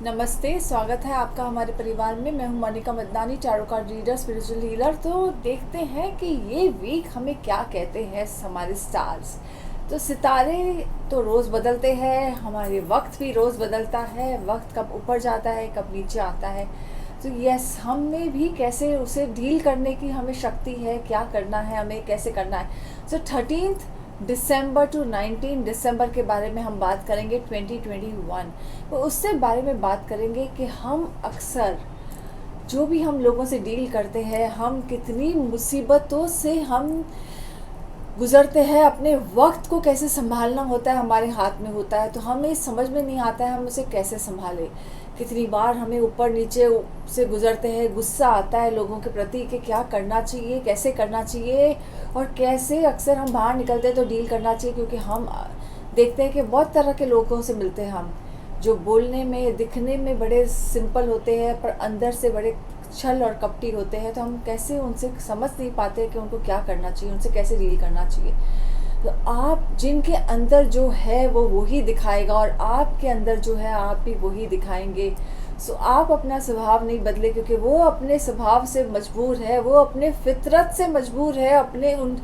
नमस्ते, स्वागत है आपका हमारे परिवार में। मैं हूं Monika Madnani, tarot card reader, spiritual healer. तो देखते हैं कि ये वीक हमें क्या कहते हैं हमारे स्टार्स। तो सितारे तो रोज़ बदलते हैं, हमारे वक्त भी रोज़ बदलता है, वक्त कब ऊपर जाता है कब नीचे आता है। तो यस, हमें भी कैसे उसे डील करने की हमें शक्ति है, क्या करना है, हमें कैसे करना है। सो 13 दिसंबर टू 19 दिसंबर के बारे में हम बात करेंगे 2021। तो उससे बारे में बात करेंगे कि हम अक्सर जो भी हम लोगों से डील करते हैं, हम कितनी मुसीबतों से हम गुज़रते हैं, अपने वक्त को कैसे संभालना होता है हमारे हाथ में होता है। तो हमें समझ में नहीं आता है हम उसे कैसे संभालें। कितनी बार हमें ऊपर नीचे से गुज़रते हैं, गुस्सा आता है लोगों के प्रति कि क्या करना चाहिए, कैसे करना चाहिए, और कैसे अक्सर हम बाहर निकलते हैं तो डील करना चाहिए। क्योंकि हम देखते हैं कि बहुत तरह के लोगों से मिलते हैं हम, जो बोलने में दिखने में बड़े सिंपल होते हैं पर अंदर से बड़े छल और कपटी होते हैं। तो हम कैसे उनसे समझ नहीं पाते कि उनको क्या करना चाहिए, उनसे कैसे डील करना चाहिए। तो आप जिनके अंदर जो है वो वही दिखाएगा, और आपके अंदर जो है आप भी वही दिखाएंगे। सो आप अपना स्वभाव नहीं बदले, क्योंकि वो अपने स्वभाव से मजबूर है, वो अपने फितरत से मजबूर है। अपने उन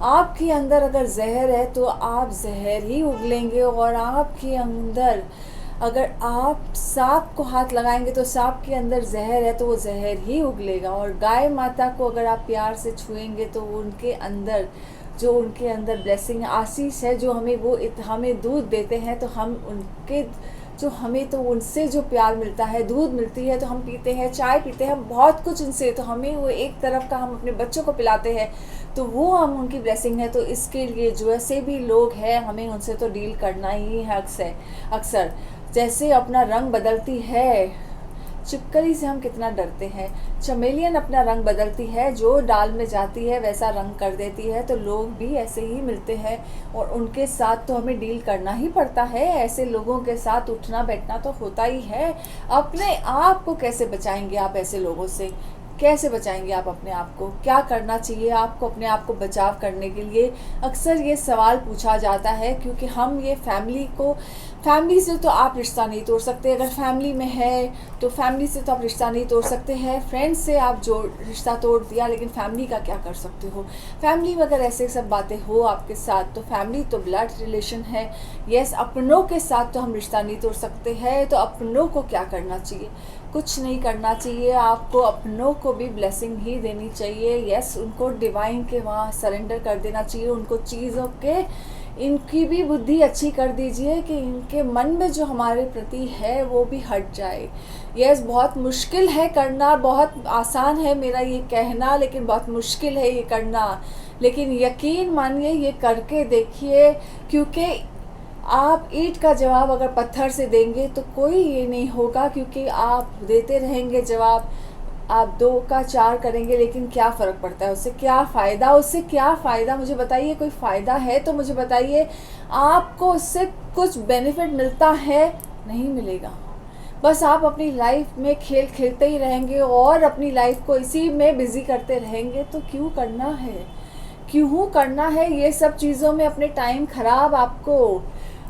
आपके अंदर अगर जहर है तो आप जहर ही उगलेंगे, और आपके अंदर अगर आप सांप को हाथ लगाएंगे तो सांप के अंदर जहर है तो वो जहर ही उगलेगा। और गाय माता को अगर आप प्यार से छुएंगे तो उनके अंदर ब्लेसिंग आशीष है, जो हमें दूध देते हैं, तो हम उनके जो हमें तो उनसे जो प्यार मिलता है, दूध मिलती है, तो हम पीते हैं, चाय पीते हैं, बहुत कुछ उनसे। तो हमें वो एक तरफ का हम अपने बच्चों को पिलाते हैं, तो वो हम उनकी ब्लेसिंग है। तो इसके लिए जो ऐसे भी लोग हैं हमें उनसे तो डील करना ही है। अक्सर जैसे अपना रंग बदलती है छिपकली से हम कितना डरते हैं, चमेलियन अपना रंग बदलती है, जो डाल में जाती है वैसा रंग कर देती है। तो लोग भी ऐसे ही मिलते हैं और उनके साथ तो हमें डील करना ही पड़ता है। ऐसे लोगों के साथ उठना बैठना तो होता ही है। अपने आप को कैसे बचाएंगे आप ऐसे लोगों से, कैसे बचाएंगे आप अपने आप को, क्या करना चाहिए आपको अपने आप को बचाव करने के लिए। अक्सर ये सवाल पूछा जाता है, क्योंकि हम ये फैमिली से तो आप रिश्ता नहीं तोड़ सकते। अगर फैमिली में है तो फैमिली से तो आप रिश्ता नहीं तोड़ सकते हैं। फ्रेंड्स से आप जो रिश्ता तोड़ दिया, लेकिन फैमिली का क्या कर सकते हो। फैमिली में अगर ऐसे सब बातें हो आपके साथ, तो फैमिली तो ब्लड रिलेशन है। यस, अपनों के साथ तो हम रिश्ता नहीं तोड़ सकते हैं। तो अपनों को क्या करना चाहिए, कुछ नहीं करना चाहिए। आपको अपनों को भी ब्लेसिंग ही देनी चाहिए। यस, उनको डिवाइन के वहाँ सरेंडर कर देना चाहिए। उनको चीज़ों के इनकी भी बुद्धि अच्छी कर दीजिए कि इनके मन में जो हमारे प्रति है वो भी हट जाए। यस, बहुत मुश्किल है करना, बहुत आसान है मेरा ये कहना, लेकिन बहुत मुश्किल है ये करना। लेकिन यकीन मानिए, ये करके देखिए, क्योंकि आप ईंट का जवाब अगर पत्थर से देंगे तो कोई ये नहीं होगा। क्योंकि आप देते रहेंगे जवाब, आप 2 का 4 करेंगे, लेकिन क्या फ़र्क पड़ता है, उससे क्या फ़ायदा, मुझे बताइए। कोई फ़ायदा है तो मुझे बताइए। आपको उससे कुछ बेनिफिट मिलता है? नहीं मिलेगा। बस आप अपनी लाइफ में खेल खेलते ही रहेंगे और अपनी लाइफ को इसी में बिज़ी करते रहेंगे। तो क्यों करना है ये सब चीज़ों में अपने टाइम ख़राब।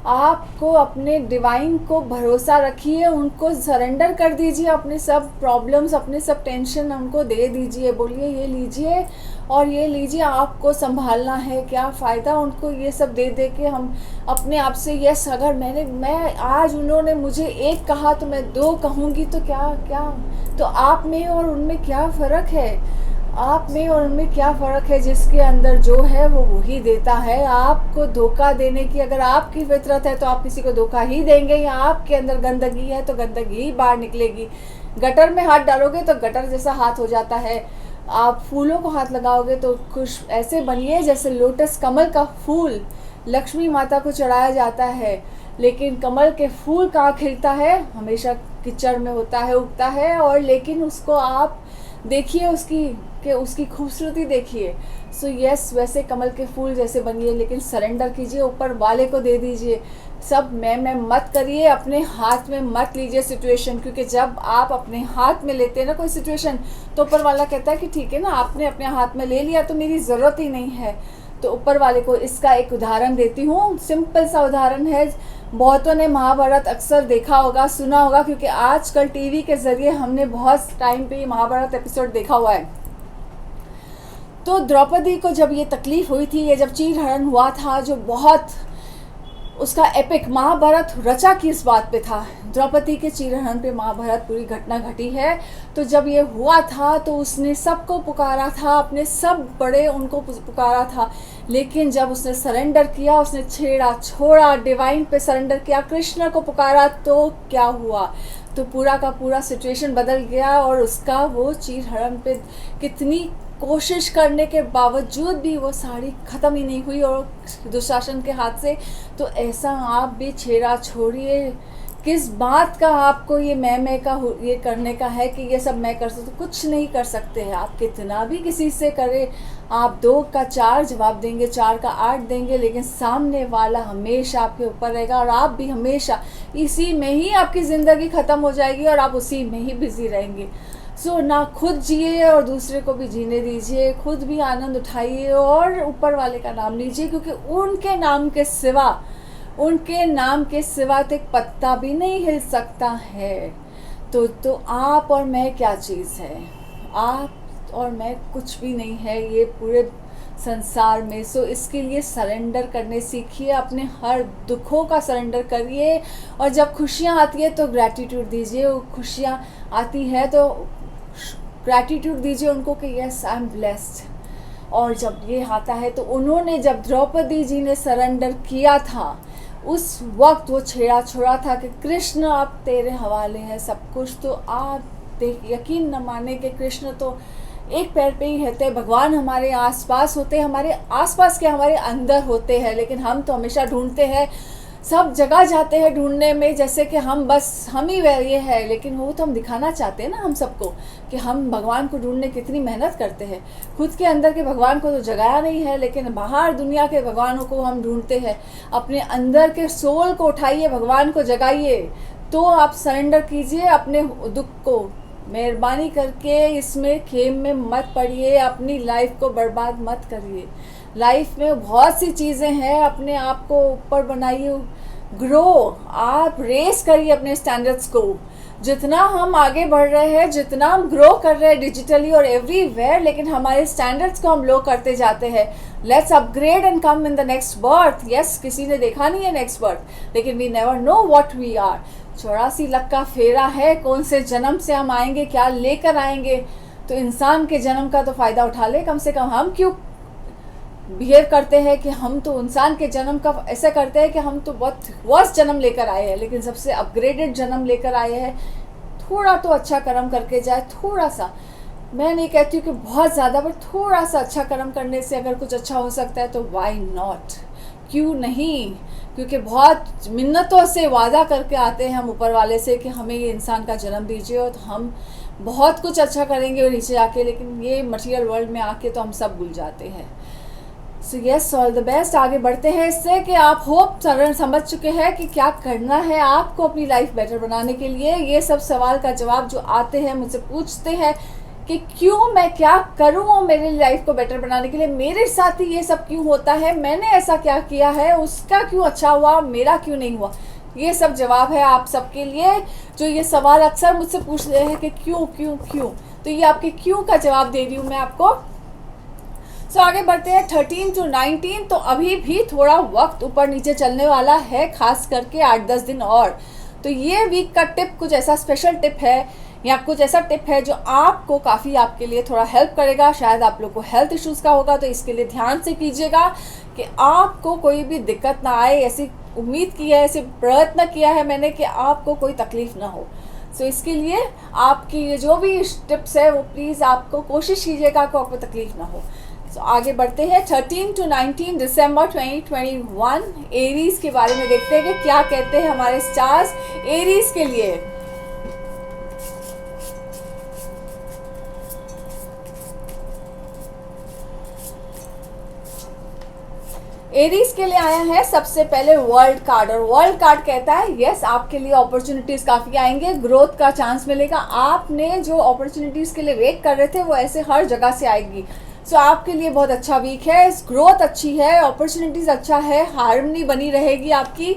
आपको अपने डिवाइन को भरोसा रखिए, उनको सरेंडर कर दीजिए, अपने सब प्रॉब्लम्स, अपने सब टेंशन उनको दे दीजिए। बोलिए ये लीजिए और ये लीजिए, आपको संभालना है। क्या फ़ायदा उनको ये सब दे दे के हम अपने आप से। यस, अगर मैं आज उन्होंने मुझे 1 कहा तो मैं 2 कहूँगी, तो क्या तो आप में और उनमें क्या फ़र्क है। आप में और उनमें क्या फ़र्क है। जिसके अंदर जो है वो वही देता है। आपको धोखा देने की अगर आपकी फितरत है तो आप किसी को धोखा ही देंगे। या आपके अंदर गंदगी है तो गंदगी ही बाहर निकलेगी। गटर में हाथ डालोगे तो गटर जैसा हाथ हो जाता है। आप फूलों को हाथ लगाओगे तो खुश ऐसे बनिए जैसे लोटस, कमल का फूल लक्ष्मी माता को चढ़ाया जाता है, लेकिन कमल के फूल कहाँ खिलता है, हमेशा कीचड़ में होता है, उगता है। और लेकिन उसको आप देखिए, उसकी खूबसूरती देखिए। सो यस, वैसे कमल के फूल जैसे बनिए, लेकिन सरेंडर कीजिए, ऊपर वाले को दे दीजिए। सब मैं मत करिए, अपने हाथ में मत लीजिए सिचुएशन। क्योंकि जब आप अपने हाथ में लेते हैं ना कोई सिचुएशन, तो ऊपर वाला कहता है कि ठीक है ना, आपने अपने हाथ में ले लिया तो मेरी ज़रूरत ही नहीं है। तो ऊपर वाले को इसका एक उदाहरण देती हूँ। सिंपल सा उदाहरण है, बहुतों ने महाभारत अक्सर देखा होगा, सुना होगा, क्योंकि आजकल टीवी के ज़रिए हमने बहुत टाइम पे महाभारत एपिसोड देखा हुआ है। तो द्रौपदी को जब ये तकलीफ़ हुई थी, ये जब चीरहरण हुआ था, जो बहुत उसका एपिक महाभारत रचा किस बात पे था, द्रौपदी के चीरहरण पे महाभारत पूरी घटना घटी है। तो जब ये हुआ था तो उसने सबको पुकारा था, अपने सब बड़े उनको पुकारा था, लेकिन जब उसने सरेंडर किया, उसने छेड़ा छोड़ा, डिवाइन पे सरेंडर किया, कृष्ण को पुकारा, तो क्या हुआ, तो पूरा का पूरा सिचुएशन बदल गया। और उसका वो चीरहरण पे कितनी कोशिश करने के बावजूद भी वो साड़ी ख़त्म ही नहीं हुई और दुशासन के हाथ से। तो ऐसा आप भी छेड़ा छोड़िए, किस बात का आपको ये मैं का ये करने का है कि ये सब मैं कर सकता हूँ, कुछ नहीं कर सकते हैं आप। कितना भी किसी से करें, आप 2 का 4 जवाब देंगे, 4 का 8 देंगे, लेकिन सामने वाला हमेशा आपके ऊपर रहेगा और आप भी हमेशा इसी में ही आपकी ज़िंदगी ख़त्म हो जाएगी और आप उसी में ही बिज़ी रहेंगे। सो ना खुद जिए और दूसरे को भी जीने दीजिए, खुद भी आनंद उठाइए और ऊपर वाले का नाम लीजिए, क्योंकि उनके नाम के सिवा तो एक पत्ता भी नहीं हिल सकता है। तो आप और मैं क्या चीज़ है, आप और मैं कुछ भी नहीं है ये पूरे संसार में। सो इसके लिए सरेंडर करने सीखिए, अपने हर दुखों का सरेंडर करिए। और जब खुशियाँ आती है तो ग्रैटिट्यूड दीजिए, खुशियाँ आती है तो ग्रैटिट्यूड दीजिए उनको कि यस आई एम ब्लेस्ड। और जब ये आता है तो उन्होंने, जब द्रौपदी जी ने सरेंडर किया था, उस वक्त वो छेड़ा छोड़ा था कि कृष्ण आप तेरे हवाले हैं सब कुछ। तो आप यकीन न माने कि कृष्ण तो एक पैर पे ही रहते हैं, भगवान हमारे आसपास होते हैं, हमारे आसपास के हमारे अंदर होते हैं, लेकिन हम तो हमेशा ढूंढते हैं, सब जगह जाते हैं ढूंढने में, जैसे कि हम ही ये है। लेकिन वो तो हम दिखाना चाहते हैं ना हम सबको कि हम भगवान को ढूंढने कितनी मेहनत करते हैं। खुद के अंदर के भगवान को तो जगाया नहीं है, लेकिन बाहर दुनिया के भगवानों को हम ढूंढते हैं। अपने अंदर के सोल को उठाइए, भगवान को जगाइए। तो आप सरेंडर कीजिए अपने दुख को, मेहरबानी करके इसमें खेम में मत पड़िए, अपनी लाइफ को बर्बाद मत करिए। लाइफ में बहुत सी चीज़ें हैं, अपने आप को ऊपर बनाइए, ग्रो, आप रेस करिए अपने स्टैंडर्ड्स को। जितना हम आगे बढ़ रहे हैं, जितना हम ग्रो कर रहे हैं डिजिटली और एवरीवेयर, लेकिन हमारे स्टैंडर्ड्स को हम लो करते जाते हैं। Let's upgrade and come in the next birth. Yes, किसी ने देखा नहीं है नेक्स्ट बर्थ, लेकिन we never know what we are. 84 lakh का फेरा है, कौन से जन्म से हम आएंगे, क्या लेकर आएंगे। तो इंसान के जन्म का तो फ़ायदा उठा ले कम से कम। हम क्यों बिहेव करते हैं कि हम तो इंसान के जन्म का ऐसा करते हैं कि हम तो बहुत वर्स्ट जन्म लेकर आए हैं, लेकिन सबसे अपग्रेडेड जन्म लेकर आए हैं। थोड़ा तो अच्छा कर्म करके जाए, थोड़ा सा, मैं नहीं कहती हूँ कि बहुत ज़्यादा, पर थोड़ा सा अच्छा कर्म करने से अगर कुछ अच्छा हो सकता है तो वाई नॉट, क्यों नहीं। क्योंकि बहुत मिन्नतों से वादा करके आते हैं हम ऊपर वाले से कि हमें ये इंसान का जन्म दीजिए, और तो हम बहुत कुछ अच्छा करेंगे और नीचे आके, लेकिन ये मटीरियल वर्ल्ड में आके तो हम सब भूल जाते हैं। So yes, all the best. आगे बढ़ते हैं इससे कि आप होप समझ चुके हैं कि क्या करना है आपको अपनी लाइफ बेटर बनाने के लिए। ये सब सवाल का जवाब जो आते हैं, मुझसे पूछते हैं कि क्यों, मैं क्या करूँ मेरी लाइफ को बेटर बनाने के लिए, मेरे साथ ही ये सब क्यों होता है, मैंने ऐसा क्या किया है, उसका क्यों अच्छा हुआ, मेरा क्यों नहीं हुआ। ये सब जवाब है आप सबके लिए, जो ये सवाल अक्सर मुझसे पूछ रहे हैं कि क्यों क्यों क्यों। तो ये आपके क्यों का जवाब दे रही हूँ मैं आपको। सो आगे बढ़ते हैं 13 to 19। तो अभी भी थोड़ा वक्त ऊपर नीचे चलने वाला है, खास करके 8-10 दिन और। तो ये वीक का टिप कुछ ऐसा स्पेशल टिप है, या कुछ ऐसा टिप है जो आपको काफ़ी, आपके लिए थोड़ा हेल्प करेगा। शायद आप लोग को हेल्थ इश्यूज़ का होगा, तो इसके लिए ध्यान से कीजिएगा कि आपको कोई भी दिक्कत ना आए। ऐसी उम्मीद की है, ऐसे प्रयत्न किया है मैंने कि आपको कोई तकलीफ़ ना हो। सो इसके लिए आपकी ये जो भी टिप्स है वो प्लीज़ आपको कोशिश कीजिएगा कि आपको तकलीफ़ ना हो। सो आगे बढ़ते हैं 13 to 19 दिसंबर 2021 एरीज के बारे में देखते हैं कि क्या कहते हैं हमारे स्टार्स एरीज के लिए। एरीज के लिए आया है सबसे पहले वर्ल्ड कार्ड, और वर्ल्ड कार्ड कहता है यस, आपके लिए अपॉर्चुनिटीज काफ़ी आएंगे, ग्रोथ का चांस मिलेगा। आपने जो अपॉर्चुनिटीज़ के लिए वेट कर रहे थे वो ऐसे हर जगह से आएगी। सो आपके लिए बहुत अच्छा वीक है, ग्रोथ अच्छी है, अपॉर्चुनिटीज़ अच्छा है, हार्मनी बनी रहेगी आपकी।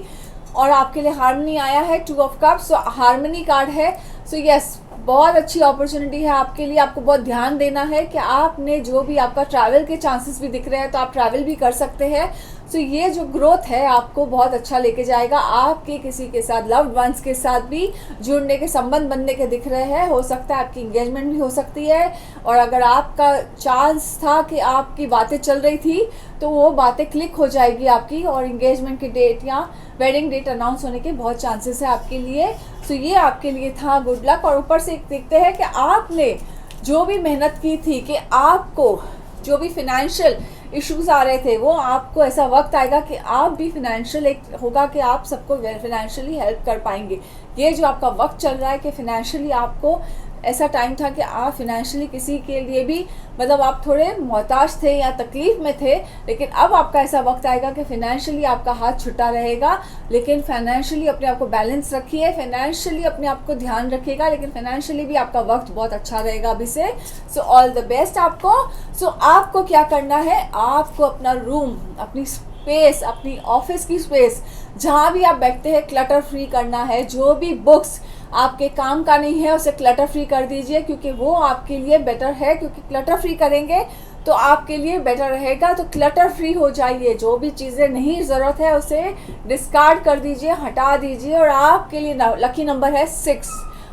और आपके लिए हार्मनी आया है 2 of cups, so harmony card है। सो यस, बहुत अच्छी अपॉर्चुनिटी है आपके लिए। आपको बहुत ध्यान देना है कि आपने जो भी आपका ट्रैवल के चांसेस भी दिख रहे हैं तो आप ट्रैवल भी कर सकते हैं। सो ये जो ग्रोथ है आपको बहुत अच्छा लेके जाएगा। आपके किसी के साथ, लव्ड वंस के साथ भी जुड़ने के, संबंध बनने के दिख रहे हैं। हो सकता है आपकी इंगेजमेंट भी हो सकती है। और अगर आपका चांस था कि आपकी बातें चल रही थी तो वो बातें क्लिक हो जाएगी आपकी, और इंगेजमेंट की डेट या वेडिंग डेट अनाउंस होने के बहुत चांसेस है आपके लिए। सो ये आपके लिए था गुड लक। और ऊपर से देखते हैं कि आपने जो भी मेहनत की थी, कि आपको जो भी फिनेंशियल इश्यूज आ रहे थे, वो आपको ऐसा वक्त आएगा कि आप भी फिनेंशियल, एक होगा कि आप सबको फिनेंशियली हेल्प कर पाएंगे। ये जो आपका वक्त चल रहा है कि फिनेंशियली आपको, ऐसा टाइम था कि आप फिनेंशियली किसी के लिए भी, मतलब आप थोड़े मोहताज थे या तकलीफ में थे, लेकिन अब आपका ऐसा वक्त आएगा कि फिनेंशियली आपका हाथ छुट्टा रहेगा। लेकिन फाइनेंशियली अपने आप को बैलेंस रखिए, फाइनेंशियली अपने आप को ध्यान रखिएगा, लेकिन फाइनेंशियली भी आपका वक्त बहुत अच्छा रहेगा अभी से। सो ऑल द बेस्ट आपको। सो आपको क्या करना है, आपको अपना रूम, अपनी स्पेस, अपनी ऑफिस की स्पेस, जहाँ भी आप बैठते हैं, क्लटर फ्री करना है। जो भी बुक्स आपके काम का नहीं है उसे क्लटर फ्री कर दीजिए, क्योंकि वो आपके लिए बेटर है। क्योंकि क्लटर फ्री करेंगे तो आपके लिए बेटर रहेगा। तो क्लटर फ्री हो जाइए, जो भी चीज़ें नहीं ज़रूरत है उसे डिस्कार्ड कर दीजिए, हटा दीजिए। और आपके लिए लकी नंबर है 6,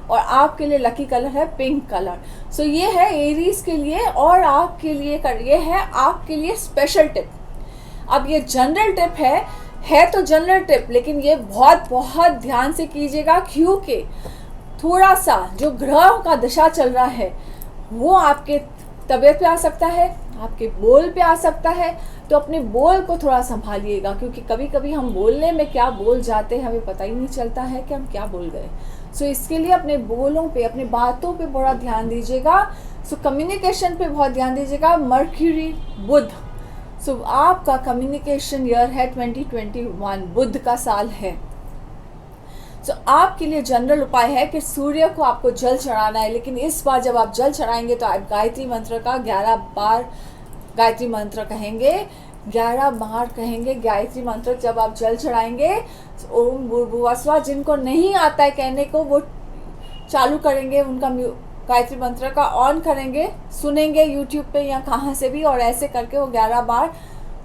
और आपके लिए लकी कलर है पिंक कलर। सो ये है एरीज के लिए। और आपके लिए ये है आपके लिए स्पेशल टिप। अब ये जनरल टिप है तो जनरल टिप, लेकिन ये बहुत बहुत ध्यान से कीजिएगा, क्योंकि थोड़ा सा जो ग्रह का दशा चल रहा है वो आपके तबीयत पे आ सकता है, आपके बोल पे आ सकता है। तो अपने बोल को थोड़ा संभालिएगा, क्योंकि कभी कभी हम बोलने में क्या बोल जाते हैं हमें पता ही नहीं चलता है कि हम क्या बोल गए। सो इसके लिए अपने बोलों पे, अपनी बातों पे बड़ा ध्यान दीजिएगा। सो कम्युनिकेशन पे बहुत ध्यान दीजिएगा। मर्क्यूरी, बुध, सो आपका कम्युनिकेशन ईयर है 2021, बुध का साल है। सो आपके लिए जनरल उपाय है कि सूर्य को आपको जल चढ़ाना है। लेकिन इस बार जब आप जल चढ़ाएंगे तो आप गायत्री मंत्र का 11 बार गायत्री मंत्र कहेंगे, 11 बार कहेंगे गायत्री मंत्र जब आप जल चढ़ाएंगे। ओम भूर्भुवः स्वः, जिनको नहीं आता है कहने को वो चालू करेंगे, उनका गायत्री मंत्र का ऑन करेंगे, सुनेंगे यूट्यूब पे या कहाँ से भी, और ऐसे करके वो 11 बार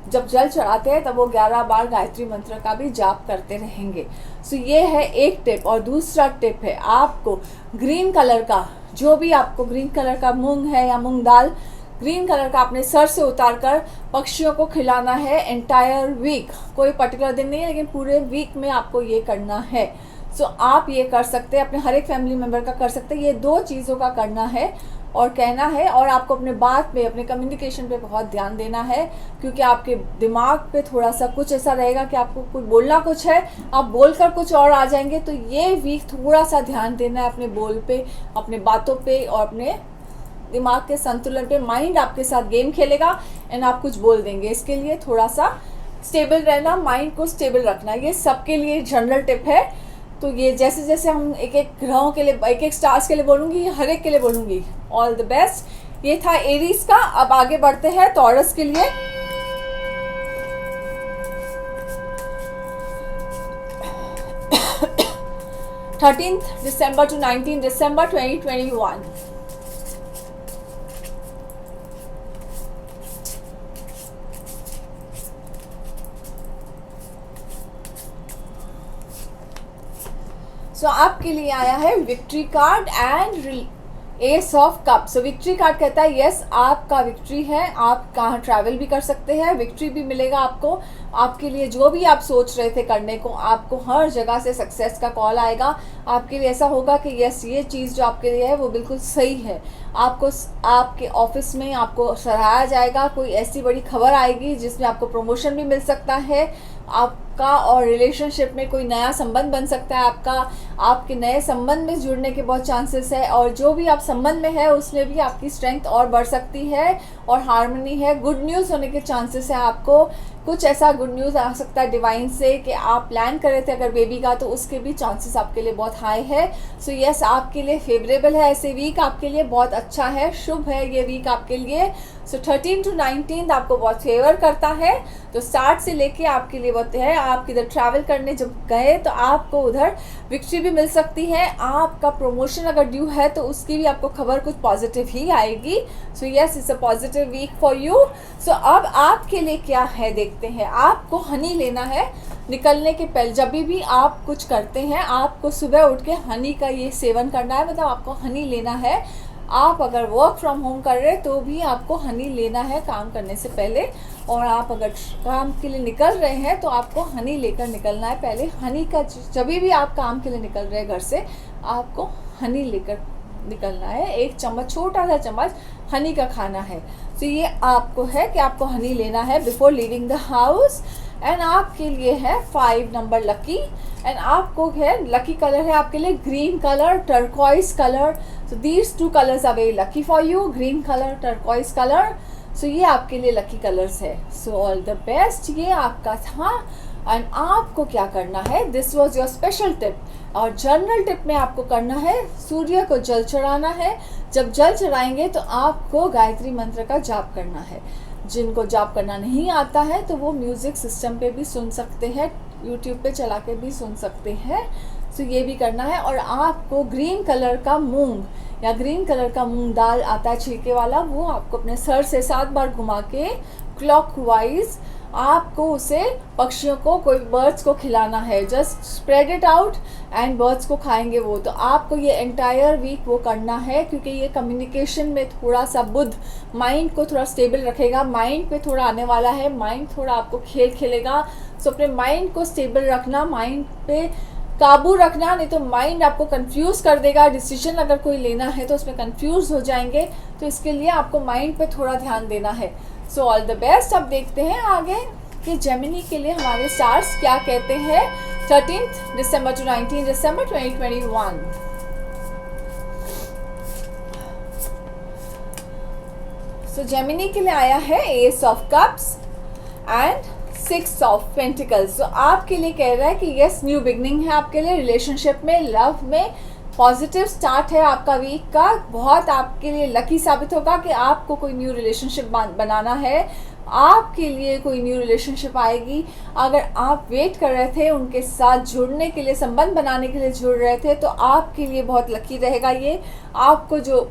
जब जल चढ़ाते हैं तब वो 11 बार गायत्री मंत्र का भी जाप करते रहेंगे। सो ये है एक टिप। और दूसरा टिप है आपको ग्रीन कलर का, जो भी आपको ग्रीन कलर का मूंग है या मूंग दाल, ग्रीन कलर का अपने सर से उतार कर पक्षियों को खिलाना है एंटायर वीक। कोई पर्टिकुलर दिन नहीं है, लेकिन पूरे वीक में आपको ये करना है। सो आप ये कर सकते हैं, अपने हर एक फैमिली मेम्बर का कर सकते हैं। ये 2 चीज़ों का करना है और कहना है। और आपको अपने बात पे, अपने कम्युनिकेशन पे बहुत ध्यान देना है, क्योंकि आपके दिमाग पे थोड़ा सा कुछ ऐसा रहेगा कि आपको कुछ बोलना कुछ है, आप बोलकर कुछ और आ जाएंगे। तो ये वीक थोड़ा सा ध्यान देना है अपने बोल पे, अपने बातों पे और अपने दिमाग के संतुलन पे। माइंड आपके साथ गेम खेलेगा एंड आप कुछ बोल देंगे। इसके लिए थोड़ा सा स्टेबल रहना, माइंड को स्टेबल रखना, ये सबके लिए जनरल टिप है। तो ये जैसे जैसे हम एक एक ग्रहों के लिए, एक एक स्टार्स के लिए बोलूँगी, हर एक के लिए बोलूँगी। All the best. ये था एरीज का। अब आगे बढ़ते हैं टॉरस के लिए। December 13 to 19 December 2021। सो आपके लिए आया है victory card and S of cup. So victory card कहता है यस, आपका विक्ट्री है, आप कहाँ ट्रैवल भी कर सकते हैं, विक्ट्री भी मिलेगा आपको। आपके लिए जो भी आप सोच रहे थे करने को, आपको हर जगह से सक्सेस का कॉल आएगा। आपके लिए ऐसा होगा कि यस, ये चीज़ जो आपके लिए है वो बिल्कुल सही है। आपको आपके ऑफिस में आपको सराहा जाएगा, कोई ऐसी बड़ी खबर आएगी जिसमें आपको प्रमोशन भी मिल सकता है आपका, और रिलेशनशिप में कोई नया संबंध बन सकता है आपका। आपके नए संबंध में जुड़ने के बहुत चांसेस है, और जो भी आप संबंध में है उसमें भी आपकी स्ट्रेंथ और बढ़ सकती है और हार्मनी है। गुड न्यूज़ होने के चांसेस है आपको। कुछ ऐसा गुड न्यूज़ आ सकता है डिवाइन से कि आप प्लान कर रहे थे अगर बेबी का, तो उसके भी चांसेस आपके लिए बहुत हाई है। सो यस, आपके लिए फेवरेबल है, ऐसे वीक आपके लिए बहुत अच्छा है, शुभ है ये वीक आपके लिए। सो 13 to 19 आपको बहुत फेवर करता है। तो स्टार्ट से लेके आपके लिए बहुत है, आप किधर ट्रैवल करने जब गए तो आपको उधर विक्ट्री भी मिल सकती है। आपका प्रमोशन अगर ड्यू है तो उसकी भी आपको खबर कुछ पॉजिटिव ही आएगी। So yes, it's a positive week for you. So अब आपके लिए क्या है देखते हैं। आपको हनी लेना है निकलने के पहले, जब भी आप कुछ करते हैं आपको सुबह उठ के हनी का ये सेवन करना है, मतलब आपको हनी लेना है। आप अगर वर्क फ्रॉम होम कर रहे हैं तो भी आपको हनी लेना है काम करने से पहले, और आप अगर काम के लिए निकल रहे हैं तो आपको हनी लेकर निकलना है। पहले हनी का, जब भी आप काम के लिए निकल रहे हैं घर से, आपको हनी लेकर निकलना है। 1 चम्मच, छोटा सा चम्मच हनी का खाना है। तो ये आपको है कि आपको हनी लेना है before leaving the house. And आपके लिए है 5 नंबर लकी। एंड आपको है लकी कलर है आपके लिए green colour, turquoise colour. So these 2 colours are very lucky for you, green colour, turquoise colour. So ये आपके लिए लकी कलर्स है। सो ऑल द बेस्ट, ये आपका था। एंड आपको क्या करना है, this was your special tip. और जनरल टिप में आपको करना है, सूर्य को जल चढ़ाना है। जब जल चढ़ाएंगे तो आपको गायत्री मंत्र का जाप करना है। जिनको जाप करना नहीं आता है तो वो म्यूज़िक सिस्टम पे भी सुन सकते हैं, यूट्यूब पे चला के भी सुन सकते हैं। सो ये भी करना है। और आपको ग्रीन कलर का मूंग या ग्रीन कलर का मूंग दाल आता है छिलके वाला, वो आपको अपने सर से 7 बार घुमा के क्लॉकवाइज आपको उसे पक्षियों को, कोई बर्ड्स को खिलाना है। Just spread it out and birds को खाएंगे वो। तो आपको ये एंटायर वीक वो करना है, क्योंकि ये कम्युनिकेशन में थोड़ा सा बुध माइंड को थोड़ा स्टेबल रखेगा। माइंड पे थोड़ा आने वाला है, माइंड थोड़ा आपको खेल खेलेगा। सो अपने माइंड को स्टेबल रखना, माइंड पे काबू रखना, नहीं तो माइंड आपको कंफ्यूज कर देगा। डिसीजन अगर कोई लेना है तो उसमें कंफ्यूज हो जाएंगे। तो इसके लिए आपको माइंड पे थोड़ा ध्यान देना है। सो ऑल द बेस्ट। अब देखते हैं आगे कि जेमिनी के लिए हमारे स्टार्स क्या कहते हैं 13 दिसंबर to 19 दिसंबर 2021। सो जेमिनी के लिए आया है S of cups and 6 of pentacles. तो आपके लिए कह रहा है कि यस, न्यू बिगनिंग है आपके लिए, रिलेशनशिप में, लव में पॉजिटिव स्टार्ट है आपका वीक का। बहुत आपके लिए लकी साबित होगा कि आपको कोई न्यू रिलेशनशिप बनाना है, आपके लिए कोई न्यू रिलेशनशिप आएगी। अगर आप वेट कर रहे थे उनके साथ जुड़ने के लिए, संबंध बनाने के लिए जुड़ रहे थे, तो आपके लिए बहुत लकी रहेगा ये। आपको जो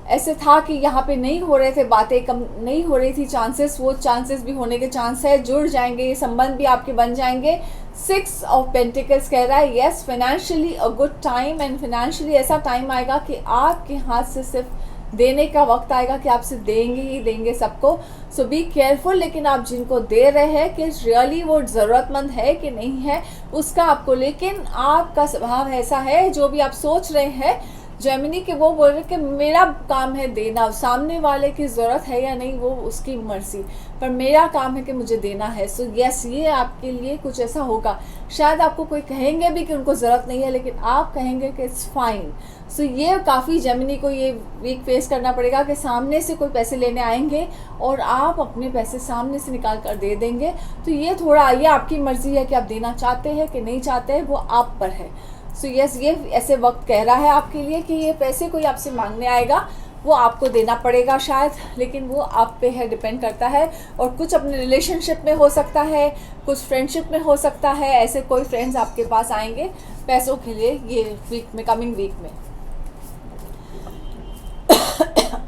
ऐसे था कि यहाँ पे नहीं हो रहे थे बातें, कम नहीं हो रही थी चांसेस, वो चांसेस भी होने के चांस है, जुड़ जाएंगे, ये संबंध भी आपके बन जाएंगे। 6 ऑफ पेंटिकल्स कह रहा है yes, financially a good time. And financially ऐसा टाइम आएगा कि आपके हाथ से सिर्फ देने का वक्त आएगा कि आपसे देंगे ही देंगे सबको। सो बी केयरफुल। लेकिन आप जिनको दे रहे हैं कि रियली वो ज़रूरतमंद है कि नहीं है उसका आपको, लेकिन आपका स्वभाव ऐसा है, जो भी आप सोच रहे हैं जेमिनी के, वो बोल रहे कि मेरा काम है देना, सामने वाले की ज़रूरत है या नहीं वो उसकी मर्जी, पर मेरा काम है कि मुझे देना है। सो यस, ये आपके लिए कुछ ऐसा होगा। शायद आपको कोई कहेंगे भी कि उनको ज़रूरत नहीं है, लेकिन आप कहेंगे कि इट्स फाइन। सो ये काफ़ी जेमिनी को ये वीक फेस करना पड़ेगा कि सामने से कोई पैसे लेने आएंगे और आप अपने पैसे सामने से निकाल कर दे देंगे। तो ये थोड़ा, ये आपकी मर्ज़ी है कि आप देना चाहते हैं कि नहीं चाहते हैं, वो आप पर है। सो यस, ये ऐसे वक्त कह रहा है आपके लिए कि ये पैसे कोई आपसे मांगने आएगा, वो आपको देना पड़ेगा शायद, लेकिन वो आप पे है, डिपेंड करता है। और कुछ अपने रिलेशनशिप में हो सकता है, कुछ फ्रेंडशिप में हो सकता है, ऐसे कोई फ्रेंड्स आपके पास आएंगे पैसों के लिए ये वीक में, कमिंग वीक में।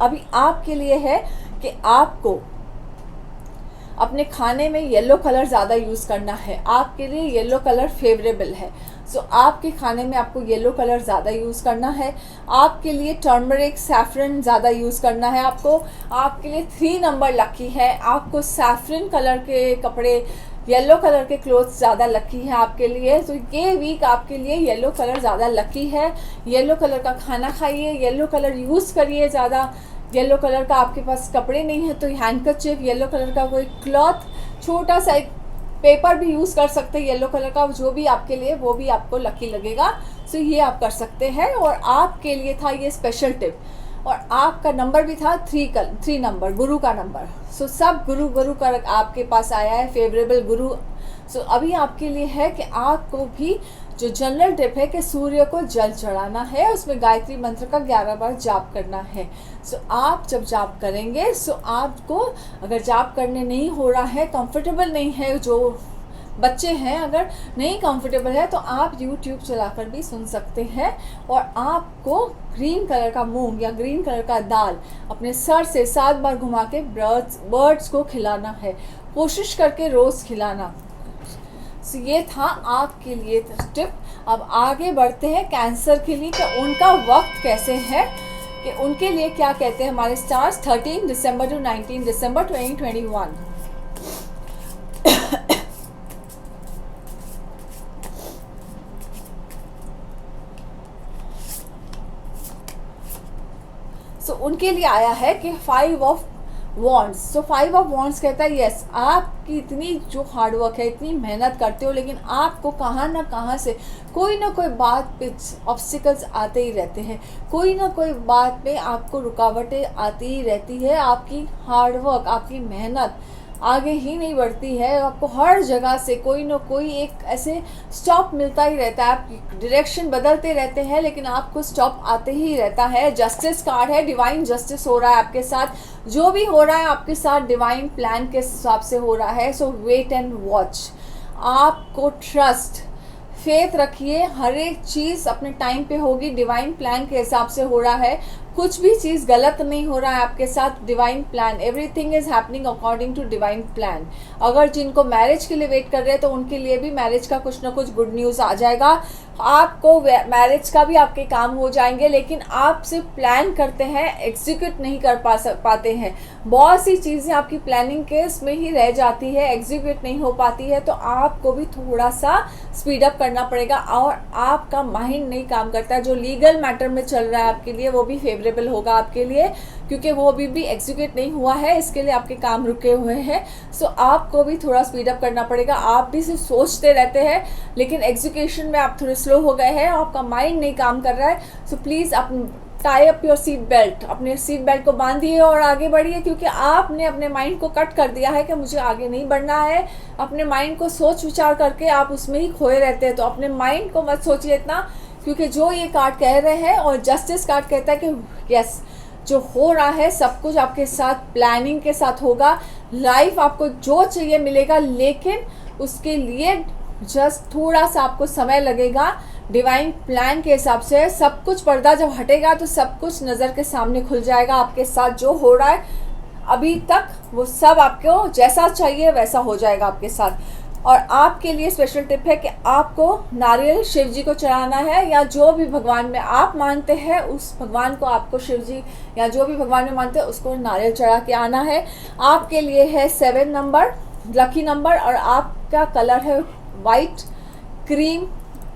अभी आपके लिए है कि आपको अपने खाने में येलो कलर ज़्यादा यूज़ करना है। आपके लिए येलो कलर फेवरेबल है। सो आपके खाने में आपको येलो कलर ज़्यादा यूज़ करना है। आपके लिए टर्मरिक, सैफरन ज़्यादा यूज़ करना है आपको। आपके लिए 3 नंबर लकी है। आपको सैफरन कलर के कपड़े, येलो कलर के क्लोथ्स ज़्यादा लकी है आपके लिए। तो ये वीक आपके लिए येलो कलर ज़्यादा लकी है। येलो कलर का खाना खाइए, येलो कलर यूज़ करिए ज़्यादा। येलो कलर का आपके पास कपड़े नहीं है तो हैंडकरचिप, येलो कलर का कोई क्लॉथ, छोटा सा एक पेपर भी यूज़ कर सकते हैं येलो कलर का, जो भी आपके लिए, वो भी आपको लकी लगेगा। सो ये आप कर सकते हैं। और आपके लिए था ये स्पेशल टिप। और आपका नंबर भी था 3 नंबर, गुरु का नंबर। सो सब गुरु का आपके पास आया है, फेवरेबल गुरु। सो अभी आपके लिए है कि आपको भी जो जनरल टिप है कि सूर्य को जल चढ़ाना है, उसमें गायत्री मंत्र का 11 बार जाप करना है। सो आप जब जाप करेंगे, सो आपको अगर जाप करने नहीं हो रहा है, कंफर्टेबल नहीं है, जो बच्चे हैं अगर नहीं कंफर्टेबल है, तो आप YouTube चलाकर भी सुन सकते हैं। और आपको ग्रीन कलर का मूंग या ग्रीन कलर का दाल अपने सर से 7 बार घुमा के बर्ड्स को खिलाना है, कोशिश करके रोज़ खिलाना। तो ये था आपके लिए टिप। अब आगे बढ़ते हैं कैंसर के लिए कि उनका वक्त कैसे है, कि उनके लिए क्या कहते हैं हमारे स्टार्स 13 दिसंबर टू 19 दिसंबर 2021। सो उनके लिए आया है कि 5 of wands. So 5 of wands कहता है यस, आपकी इतनी जो हार्डवर्क है, इतनी मेहनत करते हो, लेकिन आपको कहाँ ना कहाँ से कोई ना कोई बात पे ऑब्स्टिकल्स आते ही रहते हैं, कोई ना कोई बात पे आपको रुकावटें आती ही रहती है। आपकी हार्डवर्क, आपकी मेहनत आगे ही नहीं बढ़ती है, आपको हर जगह से कोई ना कोई एक ऐसे स्टॉप मिलता ही रहता है। आप डायरेक्शन बदलते रहते हैं लेकिन आपको स्टॉप आते ही रहता है। जस्टिस कार्ड है, डिवाइन जस्टिस हो रहा है आपके साथ, जो भी हो रहा है आपके साथ डिवाइन प्लान के हिसाब से हो रहा है। सो वेट एंड वॉच, आपको ट्रस्ट, फेथ रखिए, हर एक चीज़ अपने टाइम पे होगी, डिवाइन प्लान के हिसाब से हो रहा है, कुछ भी चीज़ गलत नहीं हो रहा है आपके साथ। Divine plan, everything is happening according to divine plan. अगर जिनको मैरिज के लिए वेट कर रहे हैं तो उनके लिए भी मैरिज का कुछ ना कुछ गुड न्यूज़ आ जाएगा। आपको मैरिज का भी आपके काम हो जाएंगे, लेकिन आप सिर्फ प्लान करते हैं, एग्जीक्यूट नहीं कर पाते हैं। बहुत सी चीज़ें आपकी प्लानिंग के इसमें ही रह जाती है, एग्जीक्यूट नहीं हो पाती है, तो आपको भी थोड़ा सा स्पीड अप करना पड़ेगा। और आपका माइंड नहीं काम करता है, जो लीगल मैटर में चल रहा है आपके लिए वो भी फेवरेबल होगा आपके लिए, क्योंकि वो अभी भी एग्जीक्यूट नहीं हुआ है, इसके लिए आपके काम रुके हुए हैं। सो आपको भी थोड़ा स्पीड अप करना पड़ेगा। आप भी सिर्फ सोचते रहते हैं लेकिन एग्जीक्यूशन में आप थोड़े स्लो हो गए हैं, आपका माइंड नहीं काम कर रहा है। सो प्लीज़ आप tie up your seat belt, अपने सीट बेल्ट को बांधिए और आगे बढ़िए, क्योंकि आपने अपने माइंड को कट कर दिया है कि मुझे आगे नहीं बढ़ना है। अपने माइंड को सोच विचार करके आप उसमें ही खोए रहते हैं, तो अपने माइंड को मत सोचिए इतना, क्योंकि जो ये कार्ड कह रहे हैं और जस्टिस कार्ड कहता है कि यस, जो हो रहा है सब कुछ आपके साथ प्लानिंग के साथ होगा। लाइफ आपको जो चाहिए मिलेगा, लेकिन उसके लिए जस्ट थोड़ा सा आपको समय लगेगा। डिवाइन प्लान के हिसाब से सब कुछ, पर्दा जब हटेगा तो सब कुछ नज़र के सामने खुल जाएगा। आपके साथ जो हो रहा है अभी तक वो सब आपको जैसा चाहिए वैसा हो जाएगा आपके साथ। और आपके लिए स्पेशल टिप है कि आपको नारियल शिव जी को चढ़ाना है, या जो भी भगवान में आप मानते हैं उस भगवान को आपको, शिव जी या जो भी भगवान में मानते हैं उसको नारियल चढ़ा के आना है। आपके लिए है 7 नंबर लकी नंबर, और आपका कलर है वाइट, क्रीम,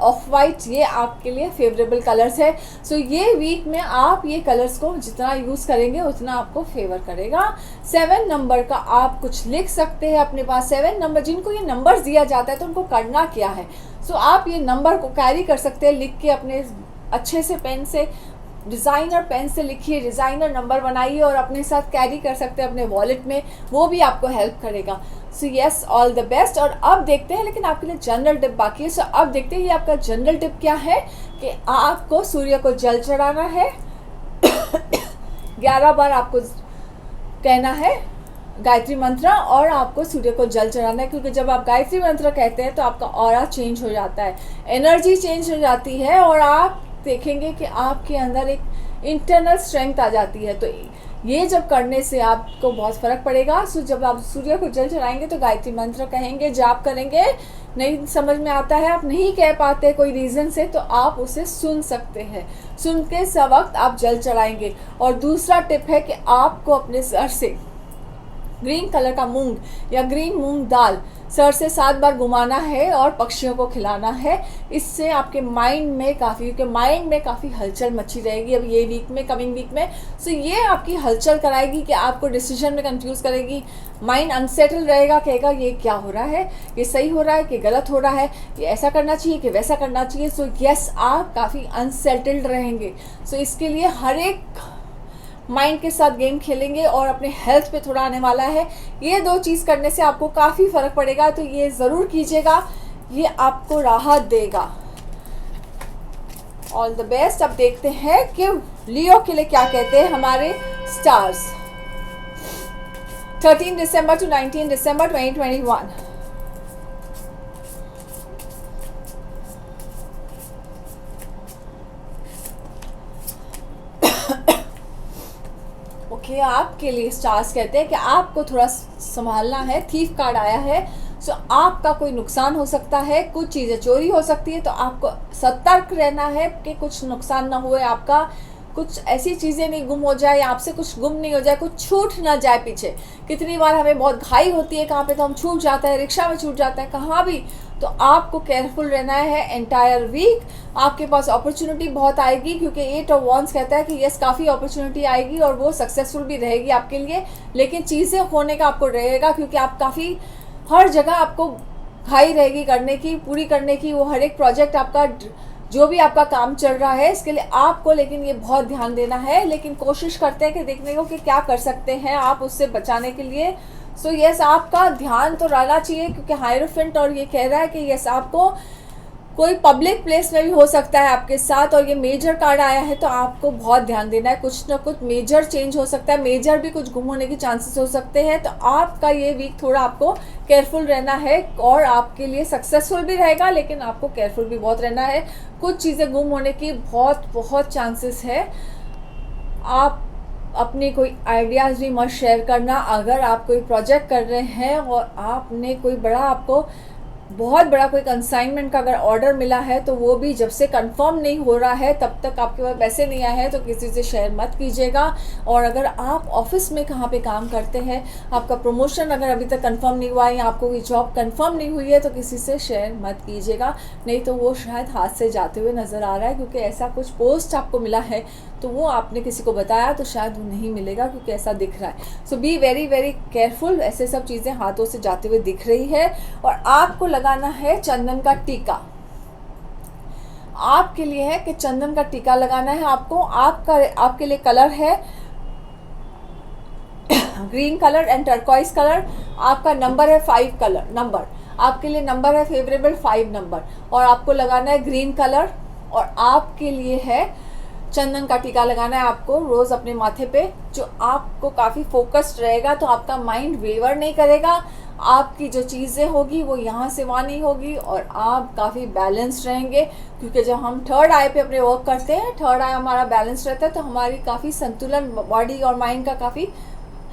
ऑफ वाइट, ये आपके लिए फेवरेबल कलर्स है। सो ये वीक में आप ये कलर्स को जितना यूज़ करेंगे उतना आपको फेवर करेगा। 7 नंबर का आप कुछ लिख सकते हैं अपने पास। 7 नंबर, जिनको ये नंबर दिया जाता है तो उनको करना क्या है, सो आप ये नंबर को कैरी कर सकते हैं लिख के, अपने अच्छे से पेन से, डिज़ाइनर पेन से लिखिए, डिज़ाइनर नंबर बनाइए और अपने साथ कैरी कर सकते हैं अपने वॉलेट में, वो भी आपको हेल्प करेगा। So yes, all the best. और अब देखते हैं, लेकिन आपके लिए जनरल टिप बाकी है। सो अब देखते हैं ये आपका जनरल टिप क्या है, कि आपको सूर्य को जल चढ़ाना है 11 बार आपको कहना है गायत्री मंत्र, और आपको सूर्य को जल चढ़ाना है, क्योंकि जब आप गायत्री मंत्र कहते हैं तो आपका ऑरा चेंज हो जाता है, एनर्जी चेंज हो जाती है, और आप देखेंगे कि आपके अंदर एक इंटरनल स्ट्रेंथ आ जाती है। तो ये जब करने से आपको बहुत फ़र्क पड़ेगा। सो जब आप सूर्य को जल चढ़ाएंगे तो गायत्री मंत्र कहेंगे, जाप करेंगे, नहीं समझ में आता है, आप नहीं कह पाते कोई रीज़न से, तो आप उसे सुन सकते हैं, सुन के सब वक्त आप जल चढ़ाएंगे। और दूसरा टिप है कि आपको अपने सर से ग्रीन कलर का मूंग या ग्रीन मूंग दाल सर से 7 बार घुमाना है और पक्षियों को खिलाना है। इससे आपके माइंड में काफ़ी हलचल मची रहेगी अब ये वीक में, कमिंग वीक में। सो ये आपकी हलचल कराएगी कि आपको डिसीजन में कंफ्यूज करेगी, माइंड अनसेटल रहेगा, कहेगा ये क्या हो रहा है, ये सही हो रहा है कि गलत हो रहा है, ये ऐसा करना चाहिए कि वैसा करना चाहिए। सो यस, आप काफ़ी अनसेटल्ड रहेंगे। सो इसके लिए हर एक माइंड के साथ गेम खेलेंगे और अपने हेल्थ पे थोड़ा आने वाला है। ये 2 चीज़ करने से आपको काफ़ी फ़र्क पड़ेगा, तो ये ज़रूर कीजिएगा, ये आपको राहत देगा। All the best. अब देखते हैं कि लियो के लिए क्या कहते हैं हमारे स्टार्स। 13 दिसंबर टू 19 दिसंबर 2021। ओके, आपके लिए स्टार्स कहते हैं कि आपको थोड़ा संभालना है। थीफ कार्ड आया है, सो आपका कोई नुकसान हो सकता है, कुछ चीज़ें चोरी हो सकती है, तो आपको सतर्क रहना है कि कुछ नुकसान ना हुए, आपका कुछ ऐसी चीज़ें नहीं गुम हो जाए, या आपसे कुछ गुम नहीं हो जाए, कुछ छूट ना जाए पीछे। कितनी बार हमें बहुत घाई होती है, कहाँ पे तो हम छूट जाता है, रिक्शा में छूट जाता है, कहाँ भी। तो आपको केयरफुल रहना है एंटायर वीक। आपके पास अपॉर्चुनिटी बहुत आएगी, क्योंकि 8 ऑफ वॉन्ड्स कहता है कि यस, काफ़ी अपॉर्चुनिटी आएगी और वो सक्सेसफुल भी रहेगी आपके लिए। लेकिन चीज़ें होने का आपको रहेगा, क्योंकि आप काफ़ी हर जगह आपको घाई रहेगी करने की, पूरी करने की। वो हर एक प्रोजेक्ट आपका, जो भी आपका काम चल रहा है, इसके लिए आपको लेकिन ये बहुत ध्यान देना है। लेकिन कोशिश करते हैं कि देखने को कि क्या कर सकते हैं आप उससे बचाने के लिए। सो यस, आपका ध्यान तो रहना चाहिए, क्योंकि हायरोफेंट और ये कह रहा है कि यस, आपको कोई पब्लिक प्लेस में भी हो सकता है आपके साथ, और ये मेजर कार्ड आया है, तो आपको बहुत ध्यान देना है। कुछ ना कुछ मेजर चेंज हो सकता है, मेजर भी कुछ गुम होने के चांसेस हो सकते हैं। तो आपका ये वीक थोड़ा आपको केयरफुल रहना है, और आपके लिए सक्सेसफुल भी रहेगा, लेकिन आपको केयरफुल भी बहुत रहना है। कुछ चीज़ें गुम होने की बहुत बहुत चांसेस है। आप अपनी कोई आइडियाज़ भी मत शेयर करना। अगर आप कोई प्रोजेक्ट कर रहे हैं और आपने कोई बड़ा, आपको बहुत बड़ा कोई कंसाइनमेंट का अगर ऑर्डर मिला है, तो वो भी जब से कंफर्म नहीं हो रहा है तब तक आपके पास पैसे नहीं आए हैं, तो किसी से शेयर मत कीजिएगा। और अगर आप ऑफिस में कहाँ पे काम करते हैं, आपका प्रमोशन अगर अभी तक कंफर्म नहीं हुआ है, या आपको कोई जॉब कंफर्म नहीं हुई है, तो किसी से शेयर मत कीजिएगा, नहीं तो वो शायद हाथ से जाते हुए नज़र आ रहा है। क्योंकि ऐसा कुछ पोस्ट आपको मिला है, तो वो आपने किसी को बताया, तो शायद वो नहीं मिलेगा, क्योंकि ऐसा दिख रहा है। So be very very careful. ऐसे सब चीज़ें हाथों से जाते हुए दिख रही है। और आपको लगाना है चंदन का टीका। आपके लिए है कि चंदन का टीका लगाना है आपको। आपके लिए कलर है green colour and turquoise colour. आपका नंबर है 5 कलर नंबर, आपके लिए नंबर है फेवरेबल 5 नंबर, और आपको लगाना है ग्रीन कलर। और आपके लिए है चंदन का टीका लगाना है आपको रोज़ अपने माथे पे, जो आपको काफ़ी फोकस्ड रहेगा, तो आपका माइंड वेवर नहीं करेगा। आपकी जो चीज़ें होगी वो यहाँ से वहाँ नहीं होगी, और आप काफ़ी बैलेंस्ड रहेंगे। क्योंकि जब हम थर्ड आई पे अपने वर्क करते हैं, थर्ड आई हमारा बैलेंस रहता है, तो हमारी काफ़ी संतुलन बॉडी और माइंड का काफ़ी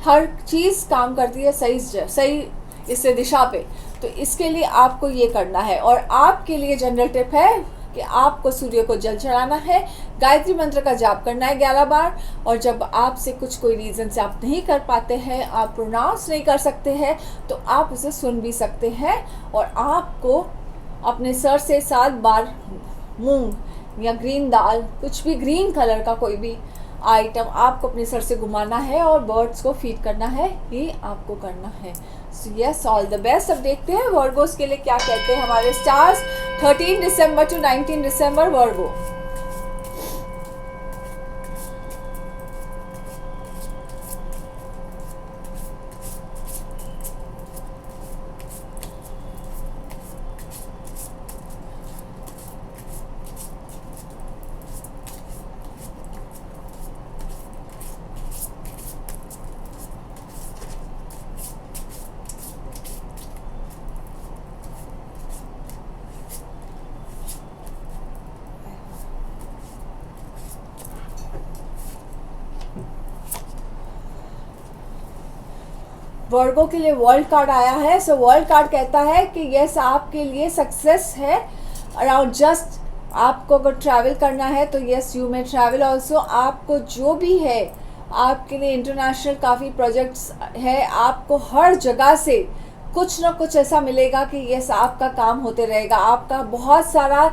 हर चीज़ काम करती है सही इससे दिशा पे। तो इसके लिए आपको ये करना है। और आपके लिए जनरल टिप है कि आपको सूर्य को जल चढ़ाना है, गायत्री मंत्र का जाप करना है 11 बार। और जब आपसे कुछ कोई रीज़न से आप नहीं कर पाते हैं, आप प्रोनाउंस नहीं कर सकते हैं, तो आप उसे सुन भी सकते हैं। और आपको अपने सर से 7 बार मूंग या ग्रीन दाल, कुछ भी ग्रीन कलर का कोई भी आइटम आपको अपने सर से घुमाना है और बर्ड्स को फीड करना है, ये आपको करना है। So yes, all the best. अब देखते हैं वर्गोस के लिए क्या कहते हैं हमारे स्टार्स। 13 दिसंबर टू 19 दिसंबर वर्गो। वर्गो के लिए वर्ल्ड कार्ड आया है। सो वर्ल्ड कार्ड कहता है कि यस, आपके लिए सक्सेस है अराउंड जस्ट। आपको अगर ट्रैवल करना है तो yes, you may travel also. आपको जो भी है, आपके लिए इंटरनेशनल काफ़ी प्रोजेक्ट्स है, आपको हर जगह से कुछ ना कुछ ऐसा मिलेगा कि यस, आपका काम होते रहेगा। आपका बहुत सारा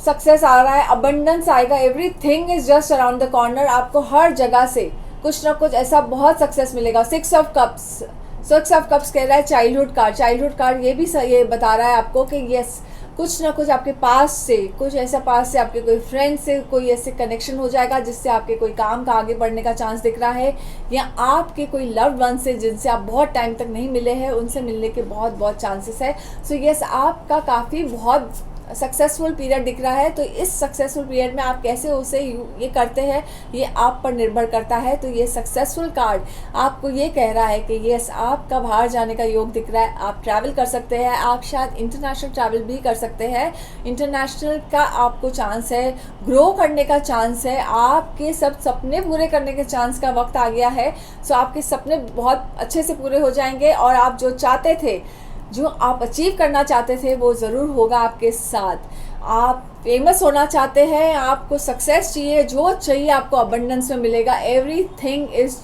सक्सेस आ रहा है, अबंडेंस आएगा, everything is just around the corner. आपको हर जगह से कुछ ना कुछ ऐसा बहुत सक्सेस मिलेगा। 6 ऑफ कप्स कह रहा है चाइल्डहुड कार्ड ये भी ये बता रहा है आपको कि यस, कुछ ना कुछ आपके पास से, कुछ ऐसा पास से आपके कोई फ्रेंड से कोई ऐसे कनेक्शन हो जाएगा जिससे आपके कोई काम का आगे बढ़ने का चांस दिख रहा है, या आपके कोई लव्ड वन से जिनसे आप बहुत टाइम तक नहीं मिले हैं, उनसे मिलने के बहुत बहुत चांसेस है। सो यस, आपका काफ़ी बहुत सक्सेसफुल पीरियड दिख रहा है, तो इस सक्सेसफुल पीरियड में आप कैसे उसे ये करते हैं ये आप पर निर्भर करता है। तो ये सक्सेसफुल कार्ड आपको ये कह रहा है कि यस, आपका बाहर जाने का योग दिख रहा है, आप ट्रैवल कर सकते हैं, आप शायद इंटरनेशनल ट्रैवल भी कर सकते हैं, इंटरनेशनल का आपको चांस है, ग्रो करने का चांस है, आपके सब सपने पूरे करने के चांस का वक्त आ गया है। सो आपके सपने बहुत अच्छे से पूरे हो जाएंगे और आप जो चाहते थे, जो आप अचीव करना चाहते थे, वो ज़रूर होगा आपके साथ। आप फेमस होना चाहते हैं, आपको सक्सेस चाहिए, जो चाहिए आपको अबंडेंस में मिलेगा। Everything is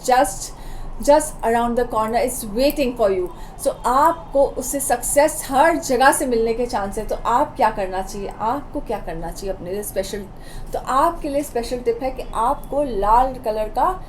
just around the corner, is waiting for you. So आपको उससे सक्सेस हर जगह से मिलने के चांस है। तो आप क्या करना चाहिए, आपको क्या करना चाहिए अपने लिए स्पेशल? तो आपके लिए स्पेशल टिप है कि आपको लाल कलर का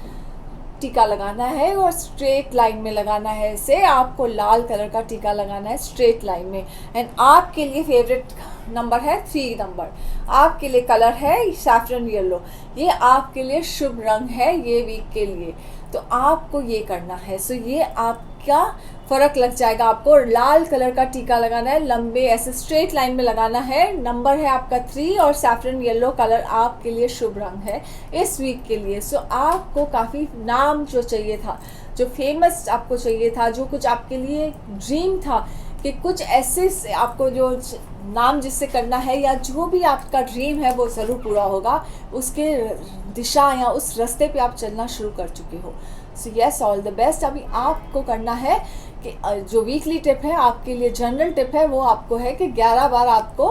टीका लगाना है और स्ट्रेट लाइन में लगाना है। इसे आपको लाल कलर का टीका लगाना है स्ट्रेट लाइन में। एंड आपके लिए फेवरेट नंबर है 3 नंबर। आपके लिए कलर है सैफरन येलो, ये आपके लिए शुभ रंग है ये वीक के लिए। तो आपको ये करना है। सो ये आपका फ़र्क लग जाएगा। आपको लाल कलर का टीका लगाना है, लंबे ऐसे स्ट्रेट लाइन में लगाना है। नंबर है आपका 3 और सैफरन येलो कलर आपके लिए शुभ रंग है इस वीक के लिए। सो आपको काफ़ी नाम जो चाहिए था, जो फेमस आपको चाहिए था, जो कुछ आपके लिए ड्रीम था कि कुछ ऐसे आपको जो नाम जिससे करना है या जो भी आपका ड्रीम है वो ज़रूर पूरा होगा। उसके दिशा या उस रास्ते पे आप चलना शुरू कर चुके हो। So yes, all the best. अभी आपको करना है कि जो वीकली टिप है आपके लिए जनरल टिप है, वो आपको है कि 11 बार आपको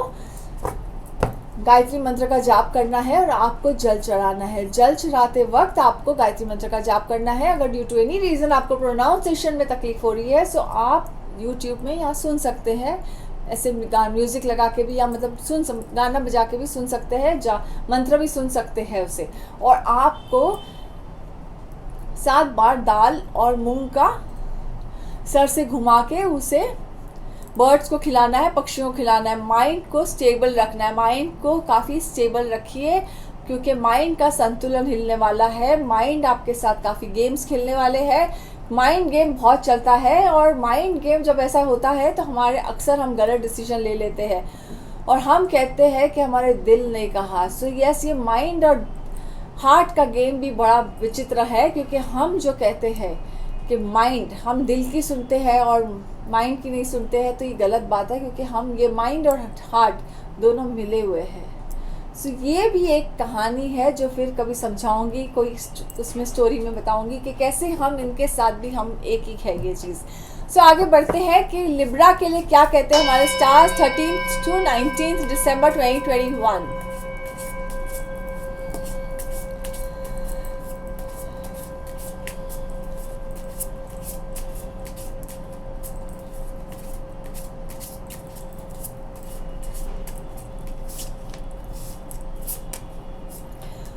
गायत्री मंत्र का जाप करना है और आपको जल चढ़ाना है। जल चढ़ाते वक्त आपको गायत्री मंत्र का जाप करना है। अगर ड्यू टू एनी रीज़न आपको प्रोनाउंसिएशन में तकलीफ हो रही है, सो आप यूट्यूब में यहाँ सुन सकते हैं, ऐसे म्यूज़िक लगा के भी, या मतलब गाना बजा के भी सुन सकते हैं, मंत्र भी सुन सकते हैं उसे। और आपको 7 बार दाल और मूंग का सर से घुमा के उसे बर्ड्स को खिलाना है, पक्षियों को खिलाना है। माइंड को स्टेबल रखना है, माइंड को काफ़ी स्टेबल रखिए, क्योंकि माइंड का संतुलन हिलने वाला है। माइंड आपके साथ काफ़ी गेम्स खेलने वाले हैं। माइंड गेम बहुत चलता है, और माइंड गेम जब ऐसा होता है तो हमारे अक्सर हम गलत डिसीजन ले लेते हैं और हम कहते हैं कि हमारे दिल ने कहा। सो यस, ये माइंड और हार्ट का गेम भी बड़ा विचित्र है, क्योंकि हम जो कहते हैं कि माइंड, हम दिल की सुनते हैं और माइंड की नहीं सुनते हैं, तो ये गलत बात है, क्योंकि हम ये माइंड और हार्ट दोनों मिले हुए हैं। सो ये भी एक कहानी है जो फिर कभी समझाऊंगी, कोई उसमें स्टोरी में बताऊंगी कि कैसे हम इनके साथ भी हम एक ही है ये चीज़। सो आगे बढ़ते हैं कि लिब्रा के लिए क्या कहते हैं हमारे स्टार्स 13 to 19 दिसंबर 2021।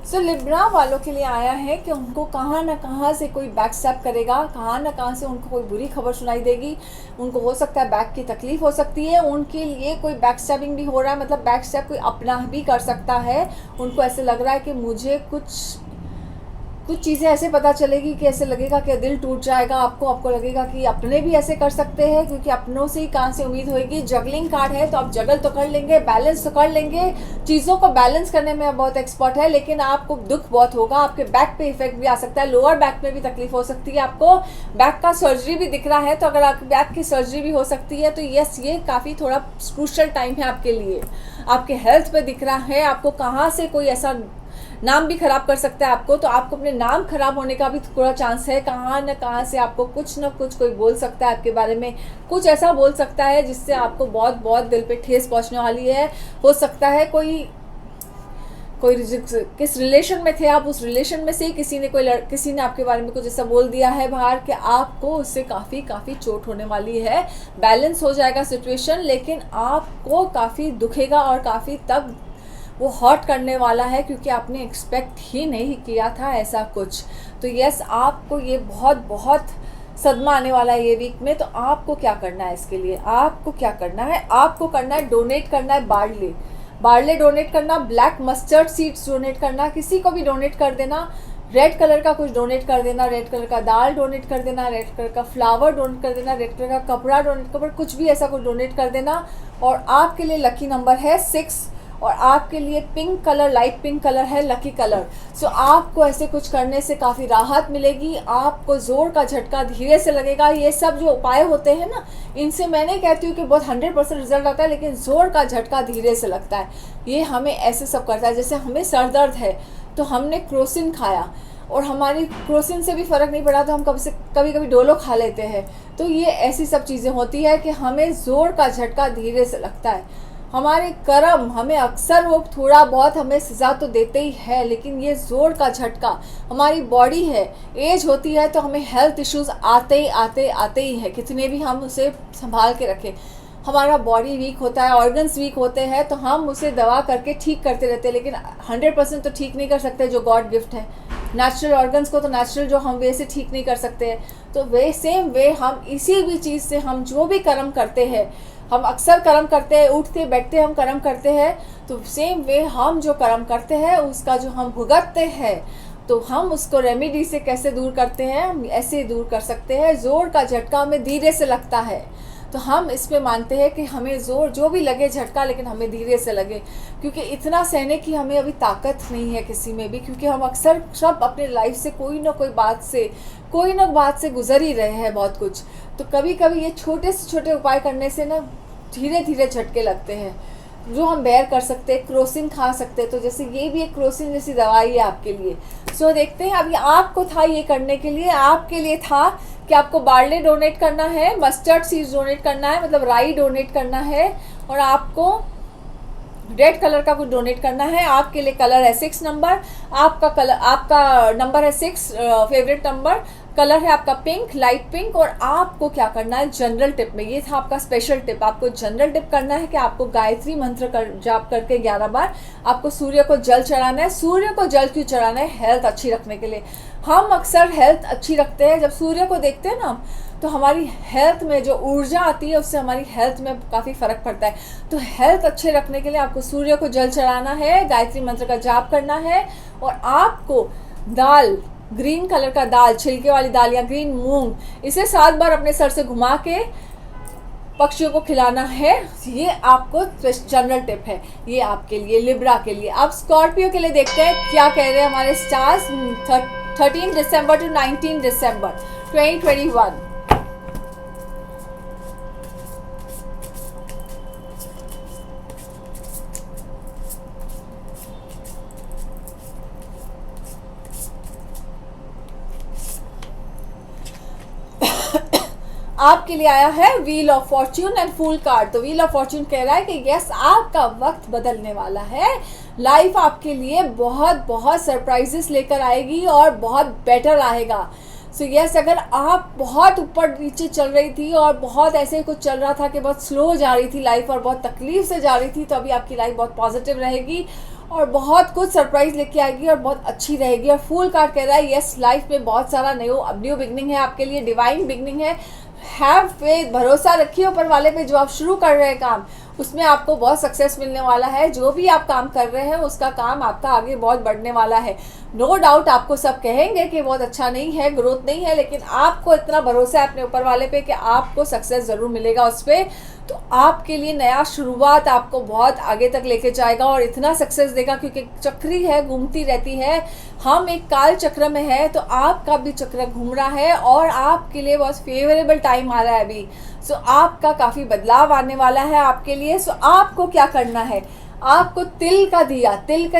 सो लिब्रा वालों के लिए आया है कि उनको कहाँ ना कहाँ से कोई बैक स्टैप करेगा, कहाँ ना कहाँ से उनको कोई बुरी खबर सुनाई देगी। उनको हो सकता है बैक की तकलीफ हो सकती है, उनके लिए कोई बैक स्टैपिंग भी हो रहा है, मतलब बैक स्टैप कोई अपना भी कर सकता है। उनको ऐसे लग रहा है कि मुझे कुछ चीज़ें ऐसे पता चलेगी कि ऐसे लगेगा कि दिल टूट जाएगा। आपको लगेगा कि अपने भी ऐसे कर सकते हैं, क्योंकि अपनों से ही कहाँ से उम्मीद होगी। जगलिंग कार्ड है, तो आप जगल तो कर लेंगे, बैलेंस तो कर लेंगे, चीज़ों को बैलेंस करने में बहुत एक्सपर्ट है, लेकिन आपको दुख बहुत होगा। आपके बैक पे इफेक्ट भी आ सकता है, लोअर बैक में भी तकलीफ हो सकती है। आपको बैक का सर्जरी भी दिख रहा है, तो अगर आपकी बैक की सर्जरी भी हो सकती है, तो यस, ये काफ़ी थोड़ा क्रूशियल टाइम है आपके लिए। आपके हेल्थ पे दिख रहा है, आपको कहाँ से कोई ऐसा नाम भी खराब कर सकता है आपको, तो आपको अपने नाम खराब होने का भी थोड़ा चांस है। कहाँ न कहाँ से आपको कुछ न कुछ कोई बोल सकता है आपके बारे में, कुछ ऐसा बोल सकता है जिससे आपको बहुत बहुत दिल पे ठेस पहुंचने वाली है। हो सकता है कोई किस रिलेशन में थे आप, उस रिलेशन में से ही किसी ने आपके बारे में कुछ ऐसा बोल दिया है बाहर कि आपको उससे काफ़ी चोट होने वाली है। बैलेंस हो जाएगा सिचुएशन, लेकिन आपको काफ़ी दुखेगा और काफ़ी तब वो हर्ट करने वाला है, क्योंकि आपने एक्सपेक्ट ही नहीं किया था ऐसा कुछ। तो यस, आपको ये बहुत सदमा आने वाला है ये वीक में। तो आपको क्या करना है इसके लिए, आपको क्या करना है, आपको करना है डोनेट करना है बार्ले डोनेट करना, ब्लैक मस्टर्ड सीड्स डोनेट करना, किसी को भी डोनेट कर देना। रेड कलर का कुछ डोनेट कर देना, रेड कलर का दाल डोनेट कर देना, रेड कलर का फ्लावर डोनेट कर देना, रेड कलर का कपड़ा डोनेट कर, कुछ भी ऐसा कुछ डोनेट कर देना। और आपके लिए लकी नंबर है 6 और आपके लिए pink colour, light pink colour है लकी कलर। सो आपको ऐसे कुछ करने से काफ़ी राहत मिलेगी, आपको ज़ोर का झटका धीरे से लगेगा। ये सब जो उपाय होते हैं ना, इनसे मैं नहीं कहती हूँ कि बहुत 100% रिजल्ट आता है, लेकिन ज़ोर का झटका धीरे से लगता है। ये हमें ऐसे सब करता है, जैसे हमें सर दर्द है तो हमने क्रोसिन खाया और हमारी क्रोसिन से भी फ़र्क नहीं पड़ा तो हम कभी कभी डोलो खा लेते हैं। तो ये ऐसी सब चीज़ें होती है कि हमें ज़ोर का झटका धीरे से लगता है। हमारे कर्म हमें अक्सर वो थोड़ा बहुत हमें सज़ा तो देते ही है, लेकिन ये ज़ोर का झटका, हमारी बॉडी है, एज होती है तो हमें हेल्थ इश्यूज़ आते ही है, कितने भी हम उसे संभाल के रखें। हमारा बॉडी वीक होता है, ऑर्गन्स वीक होते हैं तो हम उसे दवा करके ठीक करते रहते हैं, लेकिन 100% तो ठीक नहीं कर सकते जो गॉड गिफ्ट है। नेचुरल ऑर्गन्स को तो नेचुरल जो हम वे से ठीक नहीं कर सकते हैं। तो वे सेम वे हम इसी भी चीज़ से हम जो भी कर्म करते हैं, हम अक्सर कर्म करते हैं, उठते बैठते हम कर्म करते हैं, तो सेम वे हम जो कर्म करते हैं उसका जो हम भुगतते हैं, तो हम उसको रेमेडी से कैसे दूर करते हैं, हम ऐसे दूर कर सकते हैं। ज़ोर का झटका हमें धीरे से लगता है, तो हम इस पे मानते हैं कि हमें ज़ोर जो भी लगे झटका, लेकिन हमें धीरे से लगे, क्योंकि इतना सहने की हमें अभी ताकत नहीं है किसी में भी, क्योंकि हम अक्सर सब अपने लाइफ से कोई ना बात से गुजर ही रहे हैं बहुत कुछ। तो कभी कभी ये छोटे से छोटे उपाय करने से ना धीरे धीरे झटके लगते हैं, जो हम बेयर कर सकते हैं। क्रोसिन खा सकते हैं, तो जैसे ये भी एक क्रोसिन जैसी दवाई है आपके लिए। सो देखते हैं, अभी आपको था ये करने के लिए, आपके लिए था कि आपको बार्ले डोनेट करना है, मस्टर्ड सीड्स डोनेट करना है, मतलब राई डोनेट करना है, और आपको रेड कलर का कुछ डोनेट करना है। आपके लिए कलर है 6 नंबर, आपका नंबर है 6, फेवरेट नंबर, कलर है आपका पिंक, लाइट पिंक। और आपको क्या करना है जनरल टिप में, ये था आपका स्पेशल टिप, आपको जनरल टिप करना है कि आपको गायत्री मंत्र जाप करके 11 बार आपको सूर्य को जल चढ़ाना है। सूर्य को जल क्यों चढ़ाना है? हेल्थ अच्छी रखने के लिए। हम अक्सर हेल्थ अच्छी रखते हैं, जब सूर्य को देखते हैं ना तो हमारी हेल्थ में जो ऊर्जा आती है उससे हमारी हेल्थ में काफ़ी फ़र्क पड़ता है। तो हेल्थ अच्छे रखने के लिए आपको सूर्य को जल चढ़ाना है, गायत्री मंत्र का जाप करना है, और आपको दाल, ग्रीन कलर का दाल, छिलके वाली दाल या ग्रीन मूंग, इसे 7 बार अपने सर से घुमा के पक्षियों को खिलाना है। ये आपको जनरल टिप है, ये आपके लिए, लिब्रा के लिए। अब स्कॉर्पियो के लिए देखते हैं क्या कह रहे हैं हमारे स्टार्स। 13 दिसंबर टू 19 दिसंबर 2021। आपके लिए आया है wheel of fortune and fool card. तो व्हील ऑफ फॉर्च्यून कह रहा है कि यस, आपका वक्त बदलने वाला है, लाइफ आपके लिए बहुत बहुत सरप्राइजेस लेकर आएगी और बहुत बेटर आएगा। सो यस, अगर आप बहुत ऊपर नीचे चल रही थी और बहुत ऐसे कुछ चल रहा था कि बहुत स्लो जा रही थी लाइफ और बहुत तकलीफ से जा रही थी, तो अभी आपकी लाइफ बहुत पॉजिटिव रहेगी और बहुत कुछ सरप्राइज लेके आएगी और बहुत अच्छी रहेगी। और फूल कार्ड कह रहा है यस, लाइफ में बहुत सारा न्यू बिगनिंग है आपके लिए, डिवाइन बिगनिंग है। हैव फेथ, भरोसा रखिए ऊपर वाले पे, जो आप शुरू कर रहे हैं काम उसमें आपको बहुत सक्सेस मिलने वाला है। जो भी आप काम कर रहे हैं उसका काम आपका आगे बहुत बढ़ने वाला है। नो डाउट आपको सब कहेंगे कि बहुत अच्छा नहीं है, ग्रोथ नहीं है, लेकिन आपको इतना भरोसा है अपने ऊपर वाले पे कि आपको सक्सेस ज़रूर मिलेगा उस पर। तो आपके लिए नया शुरुआत आपको बहुत आगे तक लेके जाएगा और इतना सक्सेस देगा, क्योंकि चक्री है, घूमती रहती है। हम एक काल चक्र में है, तो आपका भी चक्र घूम रहा है और आपके लिए बहुत फेवरेबल टाइम आ रहा है अभी। सो आपका काफ़ी बदलाव आने वाला है आपके लिए। सो आपको क्या करना है, आपको तिल का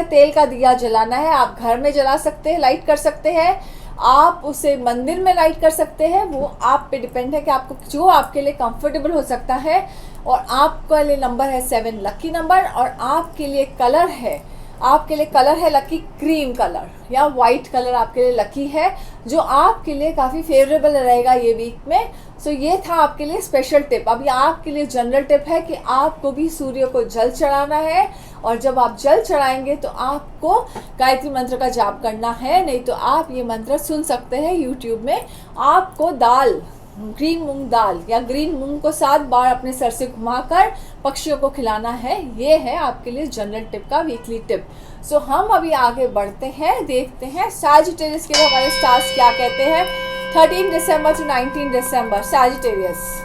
तेल का दिया जलाना है। आप घर में जला सकते हैं, लाइट कर सकते हैं, आप उसे मंदिर में लाइट कर सकते हैं, वो आप पे डिपेंड है कि आपको जो आपके लिए कंफर्टेबल हो सकता है। और आपका लिए नंबर है 7, लकी नंबर। और आपके लिए कलर है लकी क्रीम कलर या वाइट कलर आपके लिए लकी है, जो आपके लिए काफ़ी फेवरेबल रहेगा ये वीक में। सो ये था आपके लिए स्पेशल टिप। अभी आपके लिए जनरल टिप है कि आपको भी सूर्य को जल चढ़ाना है, और जब आप जल चढ़ाएंगे तो आपको गायत्री मंत्र का जाप करना है, नहीं तो आप ये मंत्र सुन सकते हैं यूट्यूब में। आपको दाल ग्रीन मूंग दाल या ग्रीन मूंग को 7 बार अपने सर से घुमाकर पक्षियों को खिलाना है। ये है आपके लिए जनरल टिप का वीकली टिप। सो हम अभी आगे बढ़ते हैं, देखते हैं सैजिटेरियस के लिए हमारे स्टार्स क्या कहते हैं। 13 दिसंबर टू 19 दिसंबर सैजिटेरियस।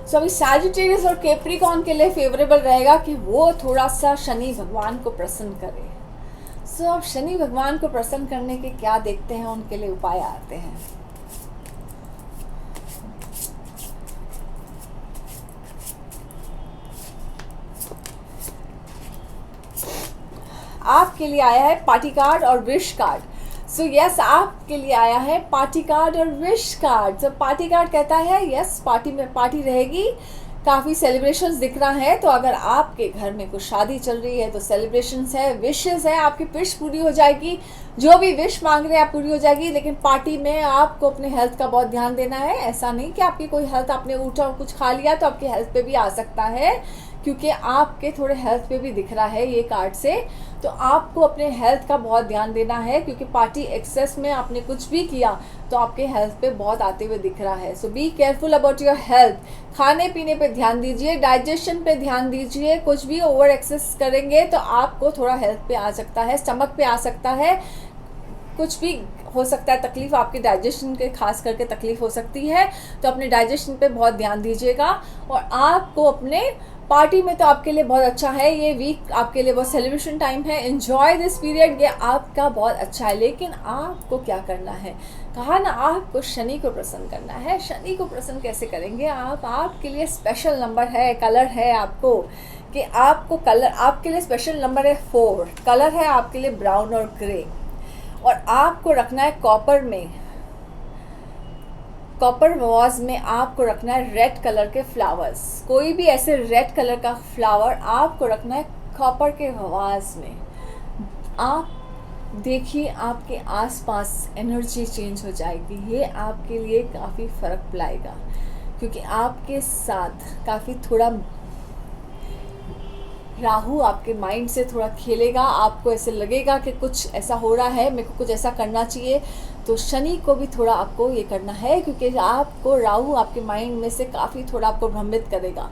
सो अभी सैजिटेरियस और कैप्रिकॉर्न के लिए फेवरेबल रहेगा कि वो थोड़ा सा शनि भगवान को प्रसन्न करे। सो अब शनि भगवान को प्रसन्न करने के क्या देखते हैं, उनके लिए उपाय आते हैं। आपके लिए आया है पार्टी कार्ड और विश कार्ड। सो यस, आपके लिए आया है पार्टी कार्ड और विश कार्ड। तो पार्टी कार्ड कहता है यस, पार्टी में पार्टी रहेगी, काफ़ी सेलिब्रेशंस दिख रहा है। तो अगर आपके घर में कुछ शादी चल रही है तो सेलिब्रेशंस है, विशेस है, आपकी विश पूरी हो जाएगी, जो भी विश मांग रहे हैं आप पूरी हो जाएगी। लेकिन पार्टी में आपको अपने हेल्थ का बहुत ध्यान देना है। ऐसा नहीं कि आपकी कोई हेल्थ, आपने उठा कुछ खा लिया तो आपकी हेल्थ पे भी आ सकता है, क्योंकि आपके थोड़े हेल्थ पे भी दिख रहा है ये कार्ड से। तो आपको अपने हेल्थ का बहुत ध्यान देना है, क्योंकि पार्टी एक्सेस में आपने कुछ भी किया तो आपके हेल्थ पे बहुत आते हुए दिख रहा है। So be careful about your health. खाने पीने पे ध्यान दीजिए, डाइजेशन पे ध्यान दीजिए। कुछ भी ओवर एक्सेस करेंगे तो आपको थोड़ा हेल्थ पे आ सकता है, स्टमक पे आ सकता है, कुछ भी हो सकता है तकलीफ, आपके डाइजेशन के खास करके तकलीफ हो सकती है। तो अपने डाइजेशन पे बहुत ध्यान दीजिएगा। और आपको अपने पार्टी में तो आपके लिए बहुत अच्छा है, ये वीक आपके लिए बहुत सेलिब्रेशन टाइम है। एंजॉय दिस पीरियड, ये आपका बहुत अच्छा है। लेकिन आपको क्या करना है, कहा ना, आपको शनि को प्रसन्न करना है। शनि को प्रसन्न कैसे करेंगे आप? आपके लिए स्पेशल नंबर है, कलर है आपको कि आपको कलर, आपके लिए स्पेशल नंबर है 4, कलर है आपके लिए ब्राउन और ग्रे। और आपको रखना है कॉपर में, कॉपर वाज में आपको रखना है रेड कलर के फ्लावर्स। कोई भी ऐसे रेड कलर का फ्लावर आपको रखना है कॉपर के वाज में। आप देखिए आपके आसपास एनर्जी चेंज हो जाएगी, ये आपके लिए काफ़ी फ़र्क लाएगा, क्योंकि आपके साथ काफ़ी थोड़ा राहु आपके माइंड से थोड़ा खेलेगा। आपको ऐसे लगेगा कि कुछ ऐसा हो रहा है, मेरे को कुछ ऐसा करना चाहिए। तो शनि को भी थोड़ा आपको ये करना है, क्योंकि आपको राहु आपके माइंड में से काफ़ी थोड़ा आपको भ्रमित करेगा।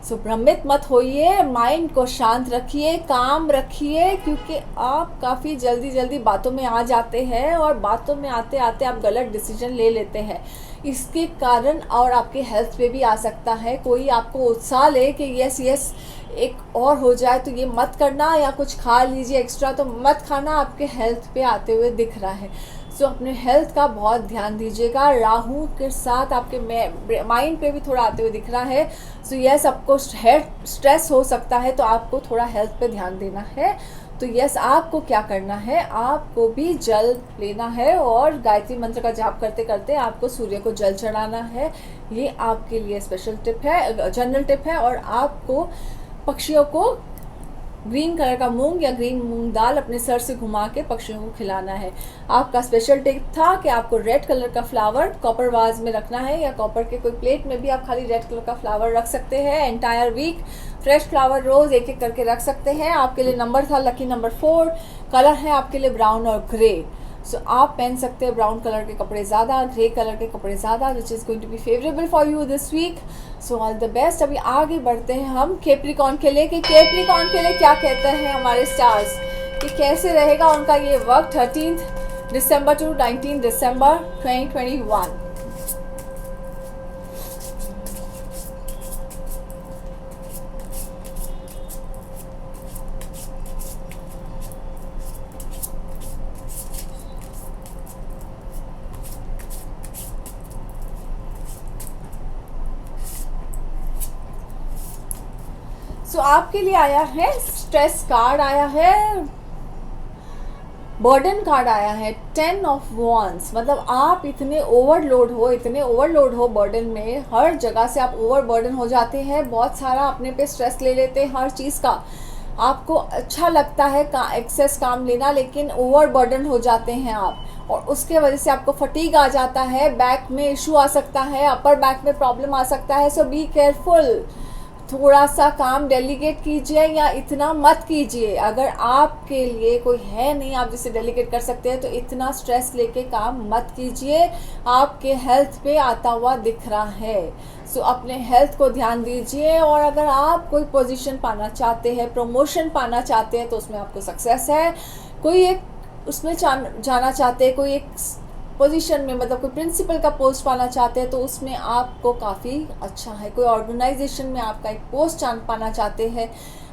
सो भ्रमित मत होइए, माइंड को शांत रखिए, काम रखिए, क्योंकि आप काफ़ी जल्दी बातों में आ जाते हैं और बातों में आते आते आप गलत डिसीजन ले लेते हैं। इसके कारण और आपके हेल्थ पे भी आ सकता है। कोई आपको उत्साह ले कि यस एक और हो जाए तो ये मत करना, या कुछ खा लीजिए एक्स्ट्रा तो मत खाना, आपके हेल्थ पे आते हुए दिख रहा है। सो अपने हेल्थ का बहुत ध्यान दीजिएगा। राहु के साथ आपके माइंड पे भी थोड़ा आते हुए दिख रहा है। सो यस, आपको हेड स्ट्रेस हो सकता है, तो आपको थोड़ा हेल्थ पे ध्यान देना है। तो यस, आपको क्या करना है, आपको भी जल लेना है और गायत्री मंत्र का जाप करते करते आपको सूर्य को जल चढ़ाना है। ये आपके लिए स्पेशल टिप है, जनरल टिप है। और आपको पक्षियों को ग्रीन कलर का मूंग या ग्रीन मूंग दाल अपने सर से घुमा के पक्षियों को खिलाना है। आपका स्पेशल टिप था कि आपको रेड कलर का फ्लावर कॉपर वाज में रखना है, या कॉपर के कोई प्लेट में भी आप खाली रेड कलर का फ्लावर रख सकते हैं। एंटायर वीक फ्रेश फ्लावर रोज एक एक करके रख सकते हैं। आपके लिए नंबर था लकी नंबर 4, कलर है आपके लिए ब्राउन और ग्रे। सो आप पहन सकते हैं ब्राउन कलर के कपड़े ज़्यादा, ग्रे कलर के कपड़े ज़्यादा, which is going to be favourable for you this week. So all the best. अभी आगे बढ़ते हैं हम कैप्रिकॉर्न के लिए, कि कैप्रिकॉर्न के लिए क्या कहते हैं हमारे स्टार्स, कि कैसे रहेगा उनका ये वक्त 13 दिसंबर टू 19 दिसंबर 2021। सो आपके लिए आया है स्ट्रेस कार्ड, आया है बर्डन कार्ड, आया है 10 ऑफ वॉन्ड्स। मतलब आप इतने ओवरलोड हो बर्डन में, हर जगह से आप ओवर बर्डन हो जाते हैं, बहुत सारा अपने पे स्ट्रेस ले लेते हैं हर चीज़ का। आपको अच्छा लगता है एक्सेस काम लेना, लेकिन ओवर बर्डन हो जाते हैं आप, और उसके वजह से आपको फटीग आ जाता है, बैक में इशू आ सकता है, अपर बैक में प्रॉब्लम आ सकता है। सो बी केयरफुल, थोड़ा सा काम डेलीगेट कीजिए या इतना मत कीजिए। अगर आपके लिए कोई है नहीं आप जिसे डेलीगेट कर सकते हैं तो इतना स्ट्रेस लेके काम मत कीजिए। आपके हेल्थ पे आता हुआ दिख रहा है। सो अपने हेल्थ को ध्यान दीजिए। और अगर आप कोई पोजीशन पाना चाहते हैं, प्रमोशन पाना चाहते हैं, तो उसमें आपको सक्सेस है। कोई एक उसमें जाना चाहते हैं, कोई एक पोजीशन में, मतलब कोई प्रिंसिपल का पोस्ट पाना चाहते हैं, तो उसमें आपको काफ़ी अच्छा है। कोई ऑर्गेनाइजेशन में आपका एक पोस्ट पाना चाहते हैं,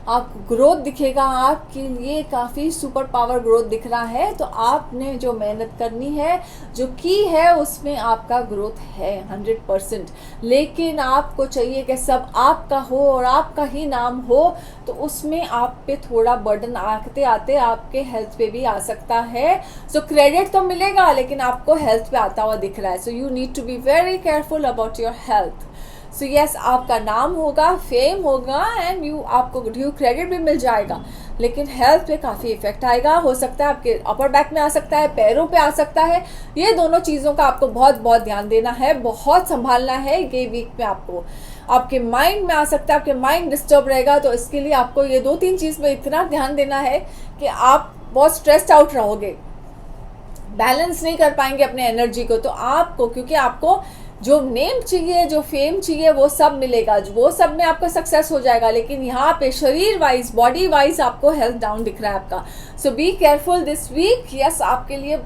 आपको ग्रोथ दिखेगा, आपके लिए काफ़ी सुपर पावर ग्रोथ दिख रहा है। तो आपने जो मेहनत करनी है, जो की है, उसमें आपका ग्रोथ है 100%। लेकिन आपको चाहिए कि सब आपका हो और आपका ही नाम हो, तो उसमें आप पे थोड़ा बर्डन आते आते आपके हेल्थ पे भी आ सकता है। सो क्रेडिट तो मिलेगा लेकिन आपको हेल्थ पे आता हुआ दिख रहा है। So you need to be very careful about your health. So yes, आपका नाम होगा, फेम होगा एंड आपको ड्यू क्रेडिट भी मिल जाएगा, लेकिन हेल्थ पे काफ़ी इफेक्ट आएगा। हो सकता है आपके अपर बैक में आ सकता है, पैरों पे आ सकता है। ये दोनों चीज़ों का आपको बहुत बहुत ध्यान देना है, बहुत संभालना है। ये वीक में आपको आपके माइंड में आ सकता है, आपके माइंड डिस्टर्ब रहेगा। तो इसके लिए आपको ये 2-3 चीज़ में इतना ध्यान देना है कि आप बहुत स्ट्रेस्ड आउट रहोगे, बैलेंस नहीं कर पाएंगे अपने एनर्जी को। तो आपको, क्योंकि आपको जो नेम चाहिए, जो फेम चाहिए, वो सब मिलेगा, वो सब में आपका सक्सेस हो जाएगा, लेकिन यहाँ पे शरीर वाइज, बॉडी वाइज आपको हेल्थ डाउन दिख रहा है आपका। So be careful this week. Yes, आपके लिए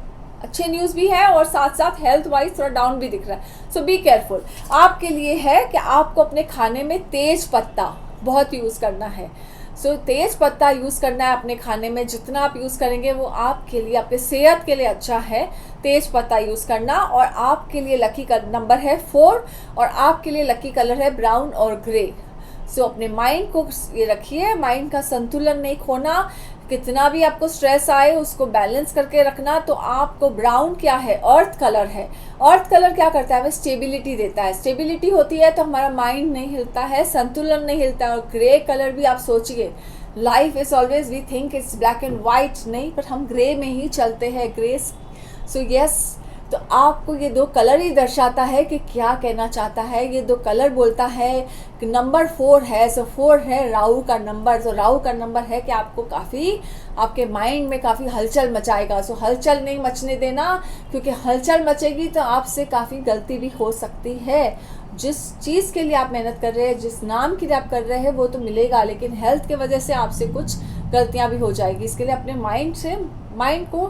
अच्छे न्यूज़ भी है और साथ साथ हेल्थ वाइज थोड़ा डाउन भी दिख रहा है। So be careful. आपके लिए है कि आपको अपने खाने में तेज पत्ता बहुत यूज़ करना है। सो तेज पत्ता यूज़ करना है अपने खाने में। जितना आप यूज़ करेंगे वो आपके लिए, आपके सेहत के लिए अच्छा है, तेज पत्ता यूज़ करना। और आपके लिए लकी नंबर है 4 और आपके लिए लकी कलर है ब्राउन और ग्रे। सो अपने माइंड को ये रखिए, माइंड का संतुलन नहीं खोना। कितना भी आपको स्ट्रेस आए उसको बैलेंस करके रखना। तो आपको ब्राउन क्या है, अर्थ कलर है। अर्थ कलर क्या करता है, हमें स्टेबिलिटी देता है। स्टेबिलिटी होती है तो हमारा माइंड नहीं हिलता है, संतुलन नहीं हिलता है। और ग्रे कलर भी आप सोचिए, life is always, we think it's black and white, नहीं, पर हम ग्रे में ही चलते हैं, ग्रे। सो यस, तो आपको ये 2 कलर ही दर्शाता है कि क्या कहना चाहता है। ये 2 कलर बोलता है कि नंबर 4 है। सो 4 है राहु का नंबर। तो राहु का नंबर है कि आपको काफ़ी, आपके माइंड में काफ़ी हलचल मचाएगा। सो हलचल नहीं मचने देना, क्योंकि हलचल मचेगी तो आपसे काफ़ी गलती भी हो सकती है। जिस चीज़ के लिए आप मेहनत कर रहे हैं, जिस नाम के लिए आप कर रहे हैं, वो तो मिलेगा, लेकिन हेल्थ की वजह से आपसे कुछ गलतियाँ भी हो जाएगी। इसके लिए अपने माइंड को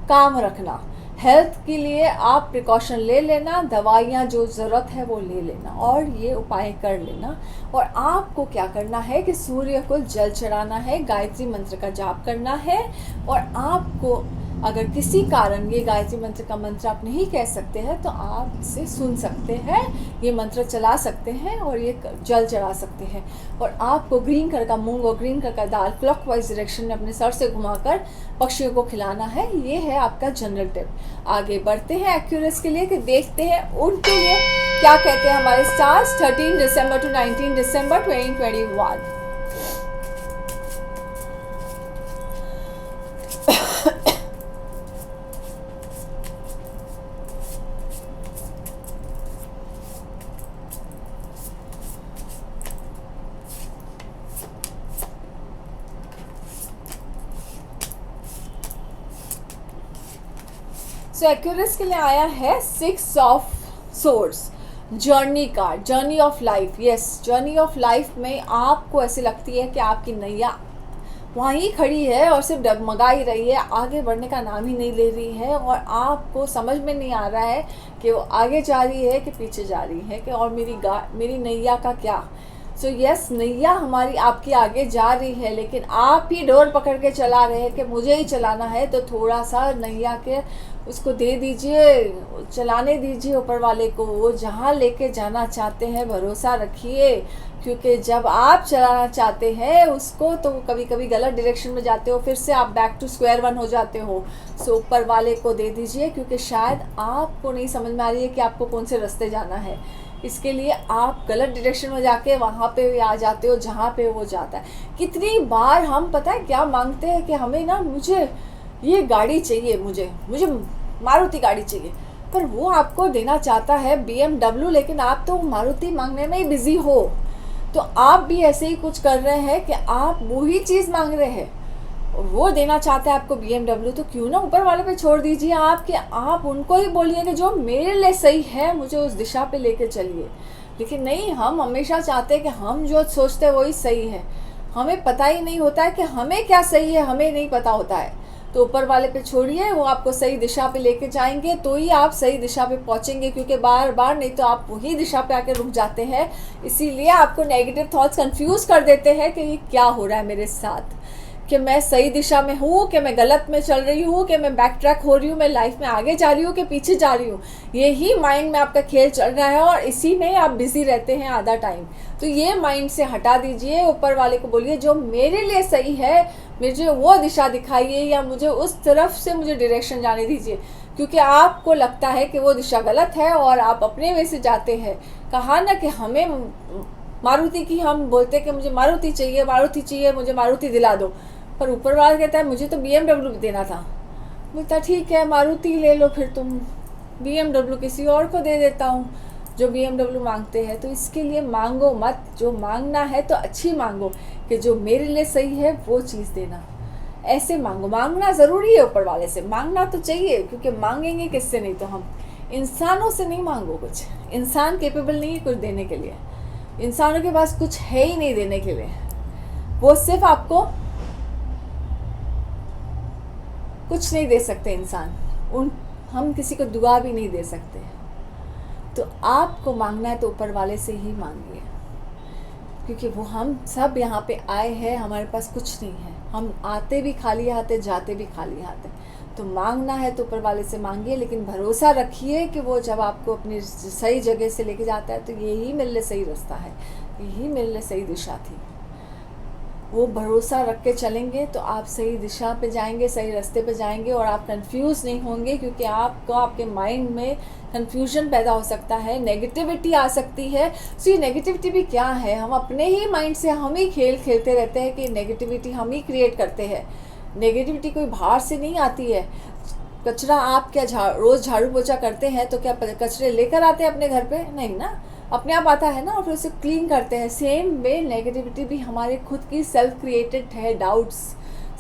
काम रखना। हेल्थ के लिए आप प्रिकॉशन ले लेना, दवाइयाँ जो ज़रूरत है वो ले लेना और ये उपाय कर लेना। और आपको क्या करना है कि सूर्य को जल चढ़ाना है, गायत्री मंत्र का जाप करना है। और आपको अगर किसी कारण ये गायत्री मंत्र का मंत्र आप नहीं कह सकते हैं तो आप इसे सुन सकते हैं, ये मंत्र चला सकते हैं और ये जल चढ़ा सकते हैं। और आपको ग्रीन कलर का मूंग और ग्रीन कलर का दाल क्लॉकवाइज डायरेक्शन में अपने सर से घुमाकर पक्षियों को खिलाना है। ये है आपका जनरल टिप। आगे बढ़ते हैं एक्यूरेस के लिए कि देखते हैं उनके लिए क्या कहते हैं हमारे स्टार्स 13 दिसंबर टू 19 दिसंबर 2021। सो एक्यूरेस के लिए आया है 6 of swords, journey card, journey of life. Yes, journey of life में आपको ऐसे लगती है कि आपकी नैया वहीं खड़ी है और सिर्फ डगमगा ही रही है, आगे बढ़ने का नाम ही नहीं ले रही है। और आपको समझ में नहीं आ रहा है कि वो आगे जा रही है कि पीछे जा रही है, कि और मेरी नैया का क्या। सो यस, नैया हमारी आपकी आगे जा रही है, लेकिन आप ही डोर पकड़ के चला रहे हैं कि मुझे ही चलाना है। तो थोड़ा सा नैया के उसको दे दीजिए, चलाने दीजिए ऊपर वाले को। वो जहाँ लेके जाना चाहते हैं भरोसा रखिए, क्योंकि जब आप चलाना चाहते हैं उसको तो कभी कभी गलत डायरेक्शन में जाते हो, फिर से आप बैक टू स्क्वायर वन हो जाते हो। सो ऊपर वाले को दे दीजिए, क्योंकि शायद आपको नहीं समझ में आ रही है कि आपको कौन से रास्ते जाना है। इसके लिए आप गलत डायरेक्शन में जाके वहाँ पे भी आ जाते हो जहाँ पे वो जाता है। कितनी बार हम पता है क्या मांगते हैं कि हमें ना, मुझे ये गाड़ी चाहिए, मुझे मारुति गाड़ी चाहिए, पर वो आपको देना चाहता है BMW, लेकिन आप तो मारुति मांगने में ही बिजी हो। तो आप भी ऐसे ही कुछ कर रहे हैं कि आप वही चीज़ मांग रहे हैं, वो देना चाहते हैं आपको BMW, तो क्यों ना ऊपर वाले पे छोड़ दीजिए आप, कि आप उनको ही बोलिए कि जो मेरे लिए सही है मुझे उस दिशा पे लेके चलिए। लेकिन नहीं, हम हमेशा चाहते हैं कि हम जो सोचते हैं वही सही है। हमें पता ही नहीं होता है कि हमें क्या सही है, हमें नहीं पता होता है। तो ऊपर वाले पे छोड़िए, वो आपको सही दिशा पे लेके जाएंगे, तो ही आप सही दिशा पे पहुंचेंगे। क्योंकि बार बार नहीं तो आप वही दिशा पे आके रुक जाते हैं। इसीलिए आपको नेगेटिव थॉट्स कंफ्यूज कर देते हैं कि ये क्या हो रहा है मेरे साथ, कि मैं सही दिशा में हूँ, कि मैं गलत में चल रही हूँ, कि मैं बैक ट्रैक हो रही हूँ, मैं लाइफ में आगे जा रही हूँ कि पीछे जा रही हूँ। यही माइंड में आपका खेल चल रहा है और इसी में आप बिजी रहते हैं आधा टाइम। तो ये माइंड से हटा दीजिए, ऊपर वाले को बोलिए जो मेरे लिए सही है मुझे वो दिशा दिखाइए, या मुझे उस तरफ से मुझे डायरेक्शन जाने दीजिए। क्योंकि आपको लगता है कि वो दिशा गलत है और आप अपने वे से जाते हैं। कहा ना कि हमें मारुति की, हम बोलते हैं कि मुझे मारुति चाहिए, मारुति चाहिए, मुझे मारुति दिला दो। पर ऊपर वाला कहता है मुझे तो BMW देना था। बोलता ठीक है मारुति ले लो, फिर तुम BMW किसी और को दे देता हूँ जो BMW मांगते हैं। तो इसके लिए मांगो मत, जो मांगना है तो अच्छी मांगो, कि जो मेरे लिए सही है वो चीज़ देना। ऐसे मांगो, मांगना ज़रूरी है, ऊपर वाले से मांगना तो चाहिए। क्योंकि मांगेंगे किससे, नहीं तो हम इंसानों से नहीं मांगो कुछ। इंसान केपेबल नहीं है कुछ देने के लिए, इंसानों के पास कुछ है ही नहीं देने के लिए। वो सिर्फ आपको कुछ नहीं दे सकते इंसान, हम किसी को दुआ भी नहीं दे सकते। तो आपको मांगना है तो ऊपर वाले से ही मांगिए। क्योंकि वो हम सब यहाँ पे आए हैं, हमारे पास कुछ नहीं है, हम आते भी खाली हाथे, जाते भी खाली हाथे। तो मांगना है तो ऊपर वाले से मांगिए, लेकिन भरोसा रखिए कि वो जब आपको अपनी सही जगह से लेके जाता है तो यही मेरे लिए सही रास्ता है, यही मेरे लिए सही दिशा थी। वो भरोसा रख के चलेंगे तो आप सही दिशा पे जाएंगे, सही रास्ते पे जाएंगे, और आप कंफ्यूज नहीं होंगे। क्योंकि आपको आपके माइंड में कंफ्यूजन पैदा हो सकता है, नेगेटिविटी आ सकती है। सो ये नेगेटिविटी भी क्या है, हम अपने ही माइंड से हम ही खेल खेलते रहते हैं कि नेगेटिविटी हम ही क्रिएट करते हैं। नेगेटिविटी कोई बाहर से नहीं आती है। कचरा आप क्या रोज़ झाड़ू पोछा करते हैं तो क्या कचरे लेकर आते हैं अपने घर पे? नहीं ना, अपने आप आता है ना, और फिर उसे क्लीन करते हैं। सेम वे नेगेटिविटी भी हमारे खुद की सेल्फ क्रिएटेड है, डाउट्स,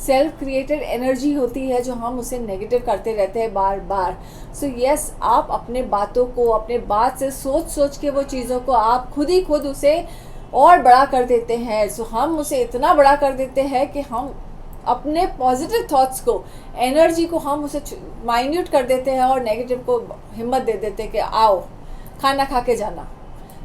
सेल्फ क्रिएटेड एनर्जी होती है जो हम उसे नेगेटिव करते रहते हैं बार बार। सो यस, आप अपने बातों को, अपने बात से सोच सोच के वो चीज़ों को आप खुद ही खुद उसे और बड़ा कर देते हैं। सो हम उसे इतना बड़ा कर देते हैं कि हम अपने पॉजिटिव थॉट्स को, एनर्जी को, हम उसे माइन्यूट कर देते हैं और नेगेटिव को हिम्मत दे देते हैं कि आओ खाना खा के जाना।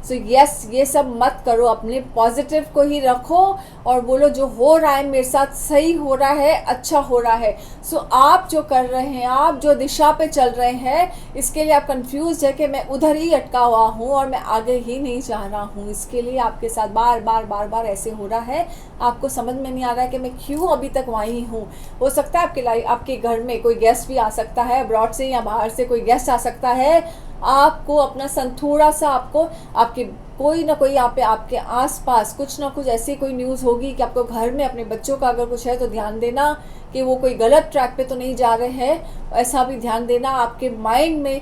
सो यस, ये सब मत करो, अपने पॉजिटिव को ही रखो और बोलो जो हो रहा है मेरे साथ सही हो रहा है, अच्छा हो रहा है। सो आप जो कर रहे हैं, आप जो दिशा पे चल रहे हैं, इसके लिए आप कंफ्यूज है कि मैं उधर ही अटका हुआ हूँ और मैं आगे ही नहीं जा रहा हूँ। इसके लिए आपके साथ बार बार ऐसे हो रहा है, आपको समझ में नहीं आ रहा है कि मैं क्यों अभी तक वहीं हूँ। हो सकता है आपके घर में कोई गेस्ट भी आ सकता है, अब्रॉड से या बाहर से कोई गेस्ट आ सकता है। आपको अपना थोड़ा सा आपको आपके कोई ना कोई यहाँ पे आपके आसपास कुछ ना कुछ ऐसी कोई न्यूज़ होगी कि आपको घर में अपने बच्चों का अगर कुछ है तो ध्यान देना कि वो कोई गलत ट्रैक पे तो नहीं जा रहे हैं, ऐसा भी ध्यान देना। आपके माइंड में,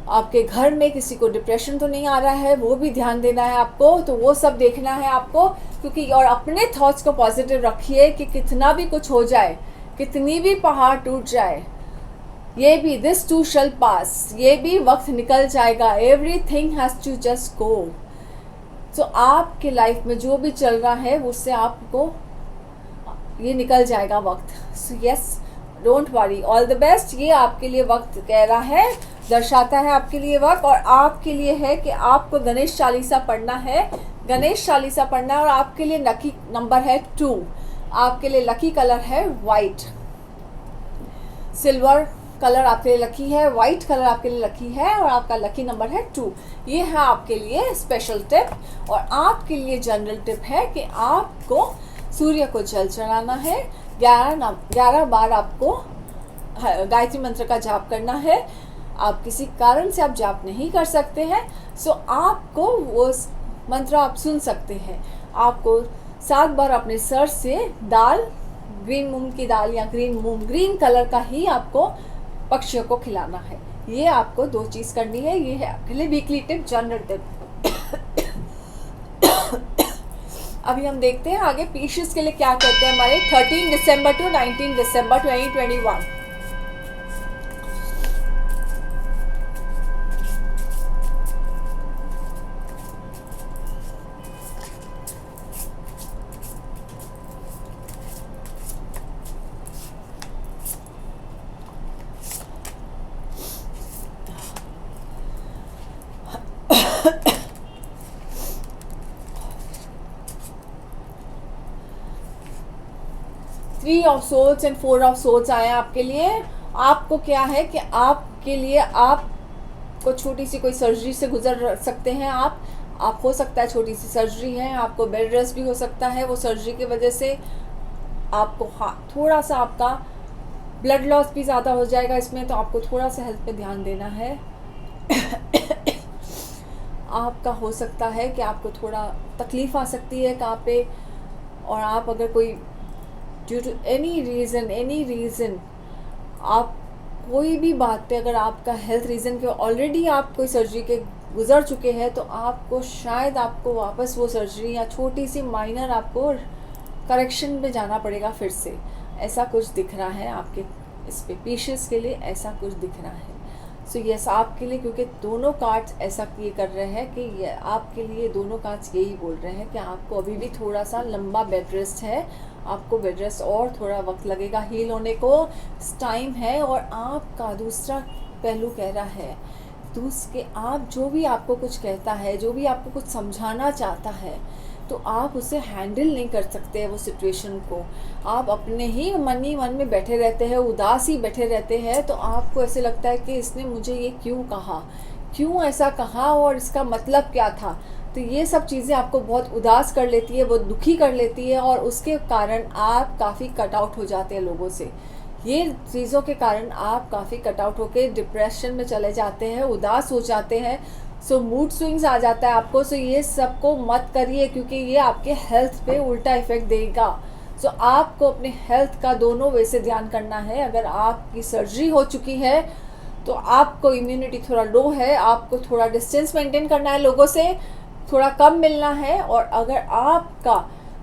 आपके घर में किसी को डिप्रेशन तो नहीं आ रहा है, वो भी ध्यान देना है आपको। तो वो सब देखना है आपको, क्योंकि और अपने थॉट्स को पॉजिटिव रखिए कि कितना भी कुछ हो जाए, कितनी भी पहाड़ टूट जाए, ये भी दिस टू शल पास, ये भी वक्त निकल जाएगा। Everything has to just go. तो आपके लाइफ में जो भी चल रहा है उससे आपको ये निकल जाएगा वक्त। So yes, don't worry, all the best. ये आपके लिए वक्त कह रहा है, दर्शाता है आपके लिए वक्त, और आपके लिए है कि आपको गणेश चालीसा पढ़ना है, गणेश चालीसा पढ़ना है। और आपके लिए लकी नंबर है 2, आपके लिए लकी कलर है वाइट, सिल्वर कलर आपके लिए लकी है, वाइट कलर आपके लिए लकी है, और आपका लकी नंबर है 2। ये है आपके लिए स्पेशल टिप। और आपके लिए जनरल टिप है कि आपको सूर्य को जल चढ़ाना है, 11 बार आपको गायत्री मंत्र का जाप करना है। आप किसी कारण से आप जाप नहीं कर सकते हैं, सो आपको वो मंत्र आप सुन सकते हैं। आपको 7 बार अपने सर से दाल, ग्रीन मूंग की दाल या ग्रीन कलर का ही आपको पक्षियों को खिलाना है। ये आपको 2 चीज़ करनी है। ये है आपके लिए वीकली टिप, जनरल टिप। अभी हम देखते हैं आगे पीशियस के लिए क्या कहते हैं हमारे 13 दिसंबर टू 19 दिसंबर 2021। 3 of souls and 4 of souls आए हैं आपके लिए। आपको क्या है कि आपके लिए आपको छोटी सी कोई सर्जरी से गुजर सकते हैं आप हो सकता है छोटी सी सर्जरी है, आपको बेड रेस्ट भी हो सकता है। वो सर्जरी की वजह से आपको थोड़ा सा आपका ब्लड लॉस भी ज़्यादा हो जाएगा इसमें, तो आपको थोड़ा सा हेल्थ पे ध्यान देना है। आपका हो सकता है कि आपको थोड़ा तकलीफ़ आ सकती है कहाँ पे, और आप अगर कोई ड्यू टू एनी रीज़न आप कोई भी बात पे अगर आपका हेल्थ रीज़न के ऑलरेडी आप कोई सर्जरी के गुज़र चुके हैं, तो आपको शायद आपको वापस वो सर्जरी या छोटी सी माइनर आपको करेक्शन में जाना पड़ेगा फिर से। ऐसा कुछ दिख रहा है आपके इस पे पीशियस के लिए, ऐसा कुछ दिख रहा है। सो यस आपके लिए, क्योंकि दोनों कार्ड्स ऐसा ये कर रहे हैं कि ये आपके लिए दोनों कार्ड्स यही बोल रहे हैं कि आपको अभी भी थोड़ा सा लंबा बेड रेस्ट है, आपको बेड रेस्ट और थोड़ा वक्त लगेगा हील होने को, टाइम है। और आपका दूसरा पहलू कह रहा है के आप जो भी आपको कुछ कहता है, जो भी आपको कुछ समझाना चाहता है, तो आप उसे हैंडल नहीं कर सकते हैं वो सिचुएशन को। आप अपने ही मन में बैठे रहते हैं, उदास ही बैठे रहते हैं। तो आपको ऐसे लगता है कि इसने मुझे ये क्यों कहा, क्यों ऐसा कहा और इसका मतलब क्या था। तो ये सब चीज़ें आपको बहुत उदास कर लेती है, बहुत दुखी कर लेती है, और उसके कारण आप काफ़ी कट आउट हो जाते हैं लोगों से। ये चीज़ों के कारण आप काफ़ी कट आउट होकर डिप्रेशन में चले जाते हैं, उदास हो जाते हैं। सो मूड स्विंग्स आ जाता है आपको। सो ये सबको मत करिए, क्योंकि ये आपके हेल्थ पे उल्टा इफेक्ट देगा। सो आपको अपने हेल्थ का दोनों वे से ध्यान करना है। अगर आपकी सर्जरी हो चुकी है तो आपको इम्यूनिटी थोड़ा लो है, आपको थोड़ा डिस्टेंस मेंटेन करना है लोगों से, थोड़ा कम मिलना है। और अगर आपका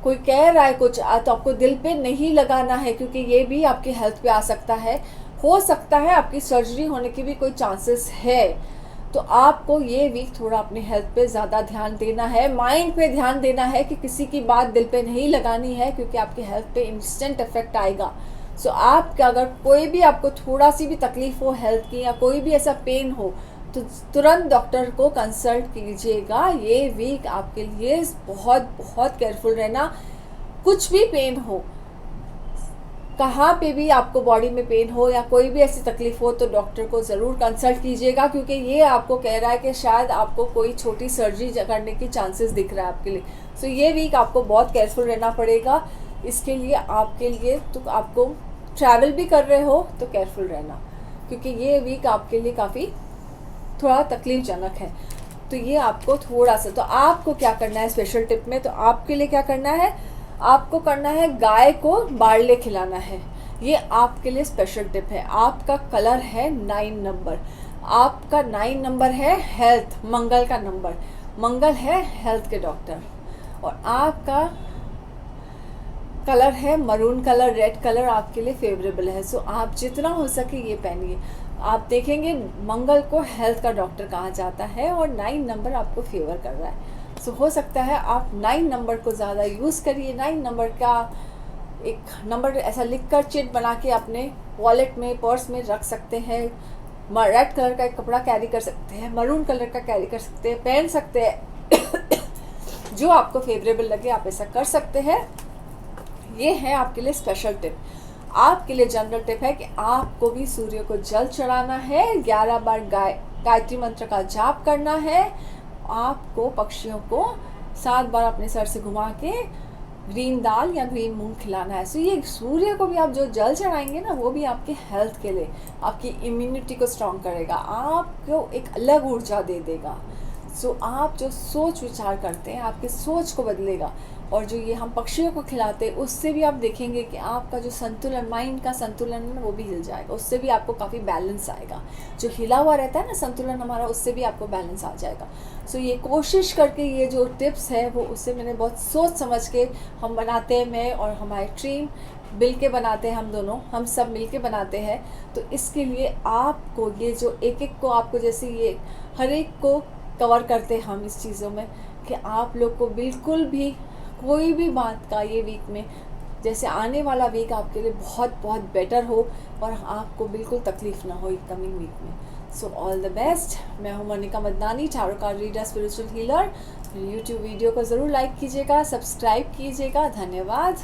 कोई कह रहा है कुछ तो आपको दिल पे नहीं लगाना है, क्योंकि ये भी आपकी हेल्थ पे आ सकता है। हो सकता है आपकी सर्जरी होने की भी कोई चांसेस है। तो आपको ये वीक थोड़ा अपने हेल्थ पे ज़्यादा ध्यान देना है, माइंड पे ध्यान देना है कि किसी की बात दिल पे नहीं लगानी है, क्योंकि आपकी हेल्थ पे इंस्टेंट इफेक्ट आएगा। सो आपका अगर कोई भी आपको थोड़ा सी भी तकलीफ हो हेल्थ की, या कोई भी ऐसा पेन हो, तो तुरंत डॉक्टर को कंसल्ट कीजिएगा। ये वीक आपके लिए बहुत बहुत केयरफुल रहना। कुछ भी पेन हो, कहाँ पे भी आपको बॉडी में पेन हो या कोई भी ऐसी तकलीफ हो, तो डॉक्टर को ज़रूर कंसल्ट कीजिएगा, क्योंकि ये आपको कह रहा है कि शायद आपको कोई छोटी सर्जरी करने की चांसेस दिख रहा है आपके लिए। सो ये वीक आपको बहुत केयरफुल रहना पड़ेगा। इसके लिए आपके लिए तो आपको ट्रैवल भी कर रहे हो तो केयरफुल रहना, क्योंकि ये वीक आपके लिए काफ़ी थोड़ा तकलीफजनक है। तो ये आपको थोड़ा सा, तो आपको क्या करना है स्पेशल टिप में, तो आपके लिए क्या करना है, आपको करना है गाय को बारले खिलाना है। ये आपके लिए स्पेशल टिप है। आपका कलर है 9 नंबर, आपका 9 नंबर है हेल्थ, मंगल का नंबर, मंगल है हेल्थ के डॉक्टर। और आपका कलर है मरून कलर, रेड कलर आपके लिए फेवरेबल है। सो आप जितना हो सके ये पहनिए। आप देखेंगे मंगल को हेल्थ का डॉक्टर कहा जाता है, और 9 नंबर आपको फेवर कर रहा है। सो हो सकता है आप 9 नंबर को ज़्यादा यूज़ करिए। 9 नंबर का एक नंबर ऐसा लिखकर चिट बना के अपने वॉलेट में, पर्स में रख सकते हैं। रेड कलर का एक कपड़ा कैरी कर सकते हैं, मरून कलर का कैरी कर सकते हैं, पहन सकते हैं। जो आपको फेवरेबल लगे आप ऐसा कर सकते हैं। ये है आपके लिए स्पेशल टिप। आपके लिए जनरल टिप है कि आपको भी सूर्य को जल चढ़ाना है, 11 बार गायत्री मंत्र का जाप करना है। आपको पक्षियों को 7 बार अपने सर से घुमा के ग्रीन दाल या ग्रीन मूंग खिलाना है। सो ये सूर्य को भी आप जो जल चढ़ाएंगे ना, वो भी आपके हेल्थ के लिए, आपकी इम्यूनिटी को स्ट्रॉन्ग करेगा, आपको एक अलग ऊर्जा दे देगा। सो आप जो सोच विचार करते हैं, आपकी सोच को बदलेगा। और जो ये हम पक्षियों को खिलाते हैं उससे भी आप देखेंगे कि आपका जो संतुलन, माइंड का संतुलन है ना, वो भी हिल जाएगा। उससे भी आपको काफ़ी बैलेंस आएगा। जो हिला हुआ रहता है ना संतुलन हमारा, उससे भी आपको बैलेंस आ जाएगा। सो ये कोशिश करके ये जो टिप्स है वो उससे मैंने बहुत सोच समझ के हम बनाते हैं, मैं और हमारी टीम मिल के बनाते हैं, हम दोनों, हम सब मिल के बनाते हैं। तो इसके लिए आपको ये जो एक एक को आपको जैसे ये हर एक को कवर करते हैं हम इस चीज़ों में कि आप लोग को बिल्कुल भी कोई भी बात का ये वीक में, जैसे आने वाला वीक आपके लिए बहुत बहुत बेटर हो और आपको बिल्कुल तकलीफ़ ना हो कमिंग वीक में। So all the best. मैं हूँ Monika Madnani, tarot card reader, spiritual healer. YouTube video को ज़रूर लाइक कीजिएगा, सब्सक्राइब कीजिएगा। धन्यवाद।